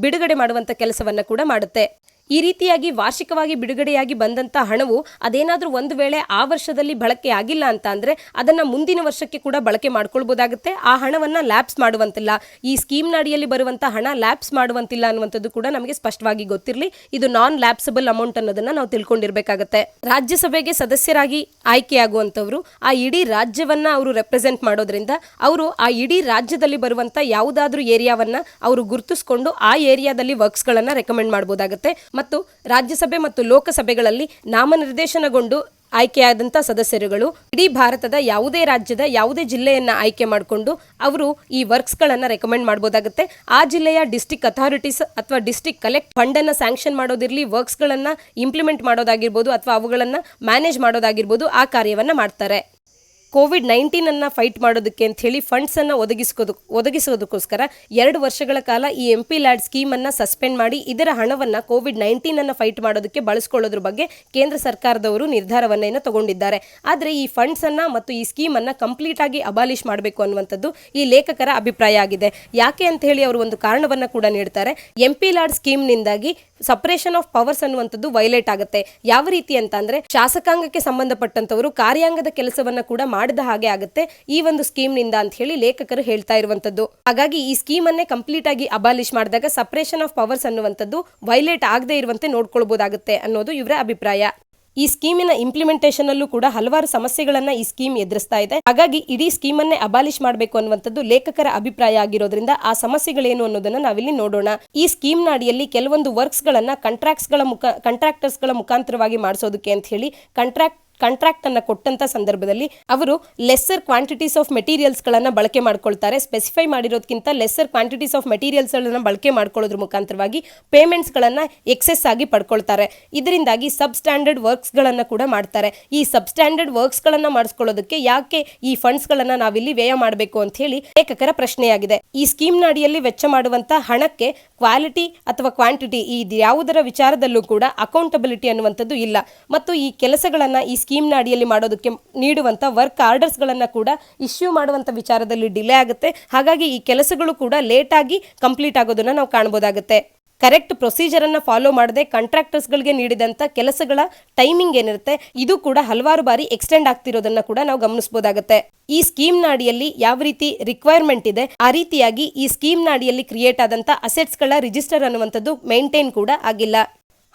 ಬಿಡುಗಡೆ ಮಾಡುವಂತ ಕೆಲಸವನ್ನ ಕೂಡ ಮಾಡುತ್ತೆ. ಈ ರೀತಿಯಾಗಿ ವಾರ್ಷಿಕವಾಗಿ ಬಿಡುಗಡೆಯಾಗಿ ಬಂದಂತ ಹಣವು ಅದೇನಾದ್ರೂ ಒಂದು ವೇಳೆ ಆ ವರ್ಷದಲ್ಲಿ ಬಳಕೆ ಆಗಿಲ್ಲ ಅಂತ ಅಂದ್ರೆ ಅದನ್ನ ಮುಂದಿನ ವರ್ಷಕ್ಕೆ ಕೂಡ ಬಳಕೆ ಮಾಡ್ಕೊಳ್ಬಹುದಾಗುತ್ತೆ. ಆ ಹಣವನ್ನ ಲ್ಯಾಪ್ಸ್ ಮಾಡುವಂತಿಲ್ಲ, ಈ ಸ್ಕೀಮ್ ನಾಡಿಯಲ್ಲಿ ಬರುವಂತ ಹಣ ಲ್ಯಾಪ್ಸ್ ಮಾಡುವಂತಿಲ್ಲ ಅನ್ನುವಂಥದ್ದು ಕೂಡ ನಮಗೆ ಸ್ಪಷ್ಟವಾಗಿ ಗೊತ್ತಿರಲಿ. ಇದು ನಾನ್ ಲ್ಯಾಪ್ಸಬಲ್ ಅಮೌಂಟ್ ಅನ್ನೋದನ್ನ ನಾವು ತಿಳ್ಕೊಂಡಿರ್ಬೇಕಾಗತ್ತೆ. ರಾಜ್ಯಸಭೆಗೆ ಸದಸ್ಯರಾಗಿ ಆಯ್ಕೆಯಾಗುವಂತವರು ಆ ಇಡೀ ರಾಜ್ಯವನ್ನ ಅವರು ರೆಪ್ರೆಸೆಂಟ್ ಮಾಡೋದ್ರಿಂದ ಅವರು ಆ ಇಡೀ ರಾಜ್ಯದಲ್ಲಿ ಬರುವಂತ ಯಾವುದಾದ್ರೂ ಏರಿಯಾವನ್ನ ಅವರು ಗುರುತಿಸಿಕೊಂಡು ಆ ಏರಿಯಾದಲ್ಲಿ ವರ್ಕ್ಸ್ ಗಳನ್ನ ರೆಕಮೆಂಡ್ ಮಾಡಬಹುದಾಗುತ್ತೆ. ಮತ್ತು ರಾಜ್ಯಸಭೆ ಮತ್ತು ಲೋಕಸಭೆಗಳಲ್ಲಿ ನಾಮನಿರ್ದೇಶನಗೊಂಡು ಆಯ್ಕೆಯಾದಂಥ ಸದಸ್ಯರುಗಳು ಇಡೀ ಭಾರತದ ಯಾವುದೇ ರಾಜ್ಯದ ಯಾವುದೇ ಜಿಲ್ಲೆಯನ್ನ ಆಯ್ಕೆ ಮಾಡಿಕೊಂಡು ಅವರು ಈ ವರ್ಕ್ಸ್ಗಳನ್ನು ರೆಕಮೆಂಡ್ ಮಾಡಬಹುದಾಗುತ್ತೆ. ಆ ಜಿಲ್ಲೆಯ ಡಿಸ್ಟಿಕ್ ಅಥಾರಿಟೀಸ್ ಅಥವಾ ಡಿಸ್ಟಿಕ್ ಕಲೆಕ್ಟ್ ಫಂಡನ್ನು ಸ್ಯಾಂಕ್ಷನ್ ಮಾಡೋದಿರಲಿ, ವರ್ಕ್ಸ್ಗಳನ್ನು ಇಂಪ್ಲಿಮೆಂಟ್ ಮಾಡೋದಾಗಿರ್ಬೋದು ಅಥವಾ ಅವುಗಳನ್ನು ಮ್ಯಾನೇಜ್ ಮಾಡೋದಾಗಿರ್ಬೋದು, ಆ ಕಾರ್ಯವನ್ನು ಮಾಡ್ತಾರೆ. COVID-19 ಅನ್ನ ಫೈಟ್ ಮಾಡೋದಕ್ಕೆ ಅಂತ ಹೇಳಿ ಫಂಡ್ಸ್ ಅನ್ನ ಒದಗಿಸೋದಕ್ಕೋಸ್ಕರ 2 ವರ್ಷಗಳ ಕಾಲ ಈ MP ಲಾಟ್ ಸ್ಕೀಮ್ ಅನ್ನ ಸಸ್ಪೆಂಡ್ ಮಾಡಿ ಇದರ ಹಣವನ್ನ COVID-19 ಅನ್ನ ಫೈಟ್ ಮಾಡೋದಕ್ಕೆ ಬಳಸ್ಕೊಳ್ಳೋದ್ರ ಬಗ್ಗೆ ಕೇಂದ್ರ ಸರ್ಕಾರದವರು ನಿರ್ಧಾರವನ್ನ ತಗೊಂಡಿದ್ದಾರೆ. ಆದರೆ ಈ ಫಂಡ್ಸ್ ಅನ್ನ ಮತ್ತು ಈ ಸ್ಕೀಮ್ ಅನ್ನ ಕಂಪ್ಲೀಟ್ ಆಗಿ ಅಬಾಲಿಷ್ ಮಾಡಬೇಕು ಅನ್ನುವಂಥದ್ದು ಈ ಲೇಖಕರ ಅಭಿಪ್ರಾಯ ಆಗಿದೆ. ಯಾಕೆ ಅಂತ ಹೇಳಿ ಅವರು ಒಂದು ಕಾರಣವನ್ನ ಕೂಡ ನೀಡ್ತಾರೆ. MP ಲಾಟ್ ಸ್ಕೀಮ್ ನಿಂದಾಗಿ ಸಪರೇಷನ್ ಆಫ್ ಪವರ್ಸ್ ಅನ್ನುವಂಥದ್ದು ವೈಲೇಟ್ ಆಗುತ್ತೆ. ಯಾವ ರೀತಿ ಅಂತ ಅಂದ್ರೆ ಶಾಸಕಾಂಗಕ್ಕೆ ಸಂಬಂಧಪಟ್ಟಂತವರು ಕಾರ್ಯಾಂಗದ ಕೆಲಸವನ್ನ ಕೂಡ ಮಾಡಿದ ಹಾಗೆ ಆಗುತ್ತೆ ಈ ಒಂದು ಸ್ಕೀಮ್ ನಿಂದ ಅಂತ ಹೇಳಿ ಲೇಖಕರು ಹೇಳ್ತಾ ಇರುವಂತದ್ದು. ಹಾಗಾಗಿ ಈ ಸ್ಕೀಮ್ ಅನ್ನೇ ಕಂಪ್ಲೀಟ್ ಆಗಿ ಅಬಾಲಿಷ್ ಮಾಡಿದಾಗ ಸಪರೇಷನ್ ಆಫ್ ಪವರ್ಸ್ ಅನ್ನುವಂಥದ್ದು ವೈಲೇಟ್ ಆಗದೆ ಇರುವಂತೆ ನೋಡ್ಕೊಳ್ಬಹುದಾಗುತ್ತೆ ಅನ್ನೋದು ಇವರ ಅಭಿಪ್ರಾಯ. ಈ ಸ್ಕೀಮಿನ ಇಂಪ್ಲಿಮೆಂಟೇಷನ್ ಅಲ್ಲೂ ಕೂಡ ಹಲವಾರು ಸಮಸ್ಯೆಗಳನ್ನ ಈ ಸ್ಕೀಮ್ ಎದುರಿಸ್ತಾ ಇದೆ. ಹಾಗಾಗಿ ಇಡೀ ಸ್ಕೀಮ್ ಅನ್ನೇ ಅಬಾಲಿಷ್ ಮಾಡಬೇಕು ಅನ್ನುವಂಥದ್ದು ಲೇಖಕರ ಅಭಿಪ್ರಾಯ ಆಗಿರೋದ್ರಿಂದ ಆ ಸಮಸ್ಯೆಗಳೇನು ಅನ್ನೋದನ್ನ ನಾವಿಲ್ಲಿ ನೋಡೋಣ. ಈ ಸ್ಕೀಮ್ ನ ಅಡಿಯಲ್ಲಿ ಕೆಲವೊಂದು ವರ್ಕ್ಸ್ ಗಳನ್ನ ಕಾಂಟ್ರಾಕ್ಟರ್ಸ್ ಗಳ ಮುಖಾಂತರವಾಗಿ ಮಾಡಿಸೋದಕ್ಕೆ ಅಂತ ಹೇಳಿ ಕಾಂಟ್ರಾಕ್ಟ್ ಅನ್ನ ಕೊಟ್ಟಂತ ಸಂದರ್ಭದಲ್ಲಿ ಅವರು ಲೆಸ್ಸರ್ ಕ್ವಾಂಟಿಟೀಸ್ ಆಫ್ ಮೆಟೀರಿಯಲ್ಸ್ ಗಳನ್ನ ಬಳಕೆ ಮಾಡ್ಕೊಳ್ತಾರೆ. ಸ್ಪೆಸಿಫೈ ಮಾಡಿರೋದಕ್ಕಿಂತ ಲೆಸ್ಸರ್ ಕ್ವಾಂಟಿಟೀಸ್ ಆಫ್ ಮೆಟೀರಿಯಲ್ಸ್ ಗಳನ್ನ ಬಳಕೆ ಮಾಡ್ಕೊಳ್ಳೋದ್ರ ಮುಖಾಂತರವಾಗಿ ಪೇಮೆಂಟ್ಸ್ ಗಳನ್ನ ಎಕ್ಸೆಸ್ ಆಗಿ ಪಡ್ಕೊಳ್ತಾರೆ. ಇದರಿಂದಾಗಿ ಸಬ್ ಸ್ಟ್ಯಾಂಡರ್ಡ್ ವರ್ಕ್ಸ್ ಗಳನ್ನ ಕೂಡ ಮಾಡ್ತಾರೆ. ಈ ಸಬ್ ಸ್ಟ್ಯಾಂಡರ್ಡ್ ವರ್ಕ್ಸ್ ಗಳನ್ನ ಮಾಡಿಸ್ಕೊಳ್ಳೋದಕ್ಕೆ ಯಾಕೆ ಈ ಫಂಡ್ಸ್ ಗಳನ್ನ ನಾವಿಲ್ಲಿ ವ್ಯಯ ಮಾಡಬೇಕು ಅಂತ ಹೇಳಿ ಲೇಖಕರ ಪ್ರಶ್ನೆಯಾಗಿದೆ. ಈ ಸ್ಕೀಮ್ ನ ಅಡಿಯಲ್ಲಿ ವೆಚ್ಚ ಮಾಡುವಂತ ಹಣಕ್ಕೆ ಕ್ವಾಲಿಟಿ ಅಥವಾ ಕ್ವಾಂಟಿಟಿ ಈ ಯಾವುದರ ವಿಚಾರದಲ್ಲೂ ಕೂಡ ಅಕೌಂಟಬಿಲಿಟಿ ಅನ್ನುವಂಥದ್ದು ಇಲ್ಲ. ಮತ್ತು ಈ ಕೆಲಸಗಳನ್ನ ಈ ಸ್ಕೀಮ್ ನ ಅಡಿಯಲ್ಲಿ ಮಾಡೋದಕ್ಕೆ ನೀಡುವಂತ ವರ್ಕ್ ಆರ್ಡರ್ಸ್ ಗಳನ್ನ ಕೂಡ ಇಶ್ಯೂ ಮಾಡುವಂತ ವಿಚಾರದಲ್ಲಿ ಡಿಲೇ ಆಗುತ್ತೆ. ಹಾಗಾಗಿ ಈ ಕೆಲಸಗಳು ಕೂಡ ಲೇಟ್ ಆಗಿ ಕಂಪ್ಲೀಟ್ ಆಗೋದನ್ನ ನಾವು ಕಾಣಬಹುದಾಗುತ್ತೆ. ಕರೆಕ್ಟ್ ಪ್ರೊಸೀಜರ್ ಅನ್ನ ಫಾಲೋ ಮಾಡದೆ ಕಾಂಟ್ರಾಕ್ಟರ್ಸ್ ಗಳಿಗೆ ನೀಡಿದಂತ ಕೆಲಸಗಳ ಟೈಮಿಂಗ್ ಏನಿರುತ್ತೆ ಇದು ಕೂಡ ಹಲವಾರು ಬಾರಿ ಎಕ್ಸ್ಟೆಂಡ್ ಆಗ್ತಿರೋದನ್ನ ಕೂಡ ನಾವು ಗಮನಿಸಬಹುದಾಗುತ್ತೆ. ಈ ಸ್ಕೀಮ್ ನ ಅಡಿಯಲ್ಲಿ ಯಾವ ರೀತಿ ರಿಕ್ವೈರ್ಮೆಂಟ್ ಇದೆ ಆ ರೀತಿಯಾಗಿ ಈ ಸ್ಕೀಮ್ ನ ಅಡಿಯಲ್ಲಿ ಕ್ರಿಯೇಟ್ ಆದಂತ ಅಸೆಟ್ಸ್ ಗಳ ರಿಜಿಸ್ಟರ್ ಅನ್ನುವಂಥದ್ದು ಮೇಂಟೈನ್ ಕೂಡ ಆಗಿಲ್ಲ.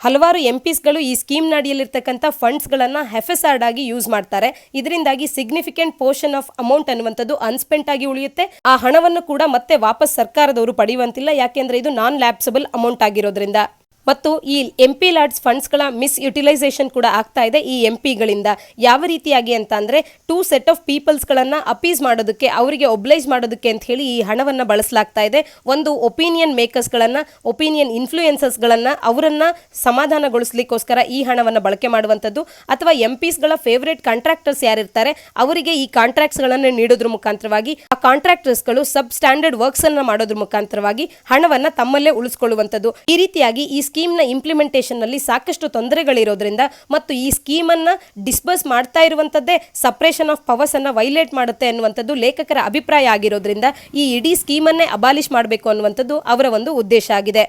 ಹಲವಾರು ಎಂಪಿಸ್ಗಳು ಈ ಸ್ಕೀಮ್ನ ಅಡಿಯಲ್ಲಿರ್ತಕ್ಕಂಥ ಫಂಡ್ಸ್ಗಳನ್ನು ಹೆಫೆಸಾರ್ಡ್ ಆಗಿ ಯೂಸ್ ಮಾಡ್ತಾರೆ. ಇದರಿಂದಾಗಿ ಸಿಗ್ನಿಫಿಕೆಂಟ್ ಪೋರ್ಷನ್ ಆಫ್ ಅಮೌಂಟ್ ಅನ್ನುವಂಥದ್ದು ಅನ್ಸ್ಪೆಂಟ್ ಆಗಿ ಉಳಿಯುತ್ತೆ. ಆ ಹಣವನ್ನು ಕೂಡ ಮತ್ತೆ ವಾಪಸ್ ಸರ್ಕಾರದವರು ಪಡೆಯುವಂತಿಲ್ಲ, ಯಾಕೆಂದ್ರೆ ಇದು ನಾನ್ ಲ್ಯಾಪ್ಸಬಲ್ ಅಮೌಂಟ್ ಆಗಿರೋದ್ರಿಂದ. ಮತ್ತು ಈ MP ಲಾಡ್ಸ್ ಫಂಡ್ಸ್ಗಳ ಮಿಸ್ಯುಟಿಲೈಸೇಷನ್ ಕೂಡ ಆಗ್ತಾ ಇದೆ ಈ MPಗಳಿಂದ. ಯಾವ ರೀತಿಯಾಗಿ ಅಂತ ಅಂದರೆ 2 ಸೆಟ್ ಆಫ್ ಪೀಪಲ್ಸ್ಗಳನ್ನು ಅಪೀಸ್ ಮಾಡೋದಕ್ಕೆ, ಅವರಿಗೆ ಒಬ್ಲೈಸ್ ಮಾಡೋದಕ್ಕೆ ಅಂತ ಹೇಳಿ ಈ ಹಣವನ್ನು ಬಳಸಲಾಗ್ತಾ ಇದೆ. ಒಂದು ಒಪಿನಿಯನ್ ಮೇಕರ್ಸ್ಗಳನ್ನು, ಒಪಿನಿಯನ್ ಇನ್ಫ್ಲೂಯೆನ್ಸರ್ಸ್ಗಳನ್ನು, ಅವರನ್ನು ಸಮಾಧಾನಗೊಳಿಸ್ಲಿಕ್ಕೋಸ್ಕರ ಈ ಹಣವನ್ನು ಬಳಕೆ ಮಾಡುವಂಥದ್ದು, ಅಥವಾ MPಸ್ಗಳ ಫೇವರೇಟ್ ಕಾಂಟ್ರಾಕ್ಟರ್ಸ್ ಯಾರಿರ್ತಾರೆ ಅವರಿಗೆ ಈ ಕಾಂಟ್ರಾಕ್ಟ್ಸ್ಗಳನ್ನು ನೀಡೋದ್ರ ಮುಖಾಂತರವಾಗಿ ಆ ಕಾಂಟ್ರಾಕ್ಟರ್ಸ್ಗಳು ಸಬ್ ಸ್ಟ್ಯಾಂಡರ್ಡ್ ವರ್ಕ್ಸನ್ನು ಮಾಡೋದ್ರ ಮುಖಾಂತರವಾಗಿ ಹಣವನ್ನು ತಮ್ಮಲ್ಲೇ ಉಳಿಸ್ಕೊಳ್ಳುವಂಥದ್ದು. ಈ ರೀತಿಯಾಗಿ ಈ ಸ್ಕೀಮ್ನ ಇಂಪ್ಲಿಮೆಂಟೇಷನ್ ನಲ್ಲಿ ಸಾಕಷ್ಟು ತೊಂದರೆಗಳಿರೋದ್ರಿಂದ ಮತ್ತು ಈ ಸ್ಕೀಮನ್ನು ಡಿಸ್ಬರ್ಸ್ ಮಾಡ್ತಾ ಇರುವಂಥದ್ದೇ ಸಪ್ರೇಷನ್ ಆಫ್ ಪವರ್ಸ್ ಅನ್ನು ವೈಲೇಟ್ ಮಾಡುತ್ತೆ ಅನ್ನುವಂಥದ್ದು ಲೇಖಕರ ಅಭಿಪ್ರಾಯ ಆಗಿರೋದ್ರಿಂದ ಈ ಇಡೀ ಸ್ಕೀಮನ್ನೇ ಅಬಾಲಿಷ್ ಮಾಡಬೇಕು ಅನ್ನುವಂಥದ್ದು ಅವರ ಒಂದು ಉದ್ದೇಶ ಆಗಿದೆ.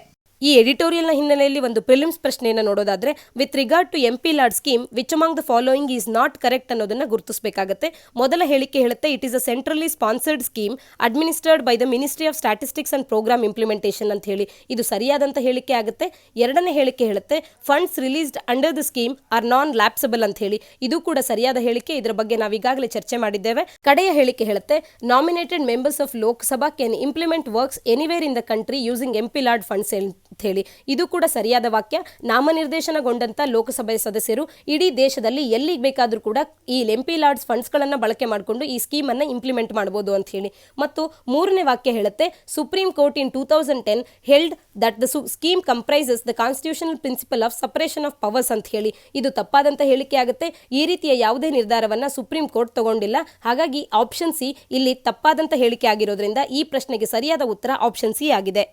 ಈ ಎಡಿಟೋರಿಯಲ್ನ ಹಿನ್ನೆಲೆಯಲ್ಲಿ ಒಂದು ಪ್ರಿಲಿಮ್ಸ್ ಪ್ರಶ್ನೆಯನ್ನು ನೋಡೋದಾದ್ರೆ, with regard to MP LAD scheme which among the following is not correct ಅನ್ನೋದನ್ನ ಗುರುತಿಸಬೇಕಾಗುತ್ತೆ. ಮೊದಲ ಹೇಳಿಕೆ ಹೇಳುತ್ತೆ, it is a centrally sponsored scheme administered by the ministry of statistics and programme implementation ಅಂತ ಹೇಳಿ. ಇದು ಸರಿಯಾದಂಥ ಹೇಳಿಕೆ ಆಗುತ್ತೆ. ಎರಡನೇ ಹೇಳಿಕೆ ಹೇಳುತ್ತೆ, funds released under the scheme are non lapsable ಅಂತ ಹೇಳಿ. ಇದು ಕೂಡ ಸರಿಯಾದ ಹೇಳಿಕೆ. ಇದರ ಬಗ್ಗೆ ನಾವೀಗಾಗಲೇ ಚರ್ಚೆ ಮಾಡಿದ್ದೇವೆ. ಕಡೆಯ ಹೇಳಿಕೆ ಹೇಳುತ್ತೆ, nominated members of Lok Sabha can implement works anywhere in the country using MP LAD funds ಅಂತ ಹೇಳಿ. ಇದು ಕೂಡ ಸರಿಯಾದ ವಾಕ್ಯ. ನಾಮನಿರ್ದೇಶನಗೊಂಡಂತ ಲೋಕಸಭೆ ಸದಸ್ಯರು ಇಡೀ ದೇಶದಲ್ಲಿ ಎಲ್ಲಿಗೆ ಬೇಕಾದ್ರೂ ಕೂಡ ಈ MP ಲಾಡ್ಸ್ ಫಂಡ್ಸ್ ಗಳನ್ನ ಬಳಕೆ ಮಾಡಿಕೊಂಡು ಈ ಸ್ಕೀಮ್ ಅನ್ನ ಇಂಪ್ಲಿಮೆಂಟ್ ಮಾಡಬಹುದು ಅಂತ ಹೇಳಿ. ಮತ್ತು ಮೂರನೇ ವಾಕ್ಯ ಹೇಳುತ್ತೆ, Supreme Court in 2010 held that the scheme comprises the constitutional principle of separation of powers ಅಂತ ಹೇಳಿ. ಇದು ತಪ್ಪಾದಂತ ಹೇಳಿಕೆ ಆಗುತ್ತೆ. ಈ ರೀತಿಯ ಯಾವುದೇ ನಿರ್ಧಾರವನ್ನ ಸುಪ್ರೀಂ ಕೋರ್ಟ್ ತಗೊಂಡಿಲ್ಲ. ಹಾಗಾಗಿ ಆಪ್ಷನ್ ಸಿ ಇಲ್ಲಿ ತಪ್ಪಾದಂತ ಹೇಳಿಕೆ ಆಗಿರೋದ್ರಿಂದ ಈ ಪ್ರಶ್ನೆಗೆ ಸರಿಯಾದ ಉತ್ತರ ಆಪ್ಷನ್ ಸಿ ಆಗಿದೆ.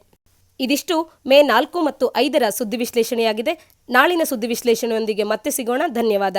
ಇದಿಷ್ಟು ಮೇ 4 ಮತ್ತು 5 ಸುದ್ದಿ ವಿಶ್ಲೇಷಣೆಯಾಗಿದೆ. ನಾಳಿನ ಸುದ್ದಿ ವಿಶ್ಲೇಷಣೆಯೊಂದಿಗೆ ಮತ್ತೆ ಸಿಗೋಣ. ಧನ್ಯವಾದ.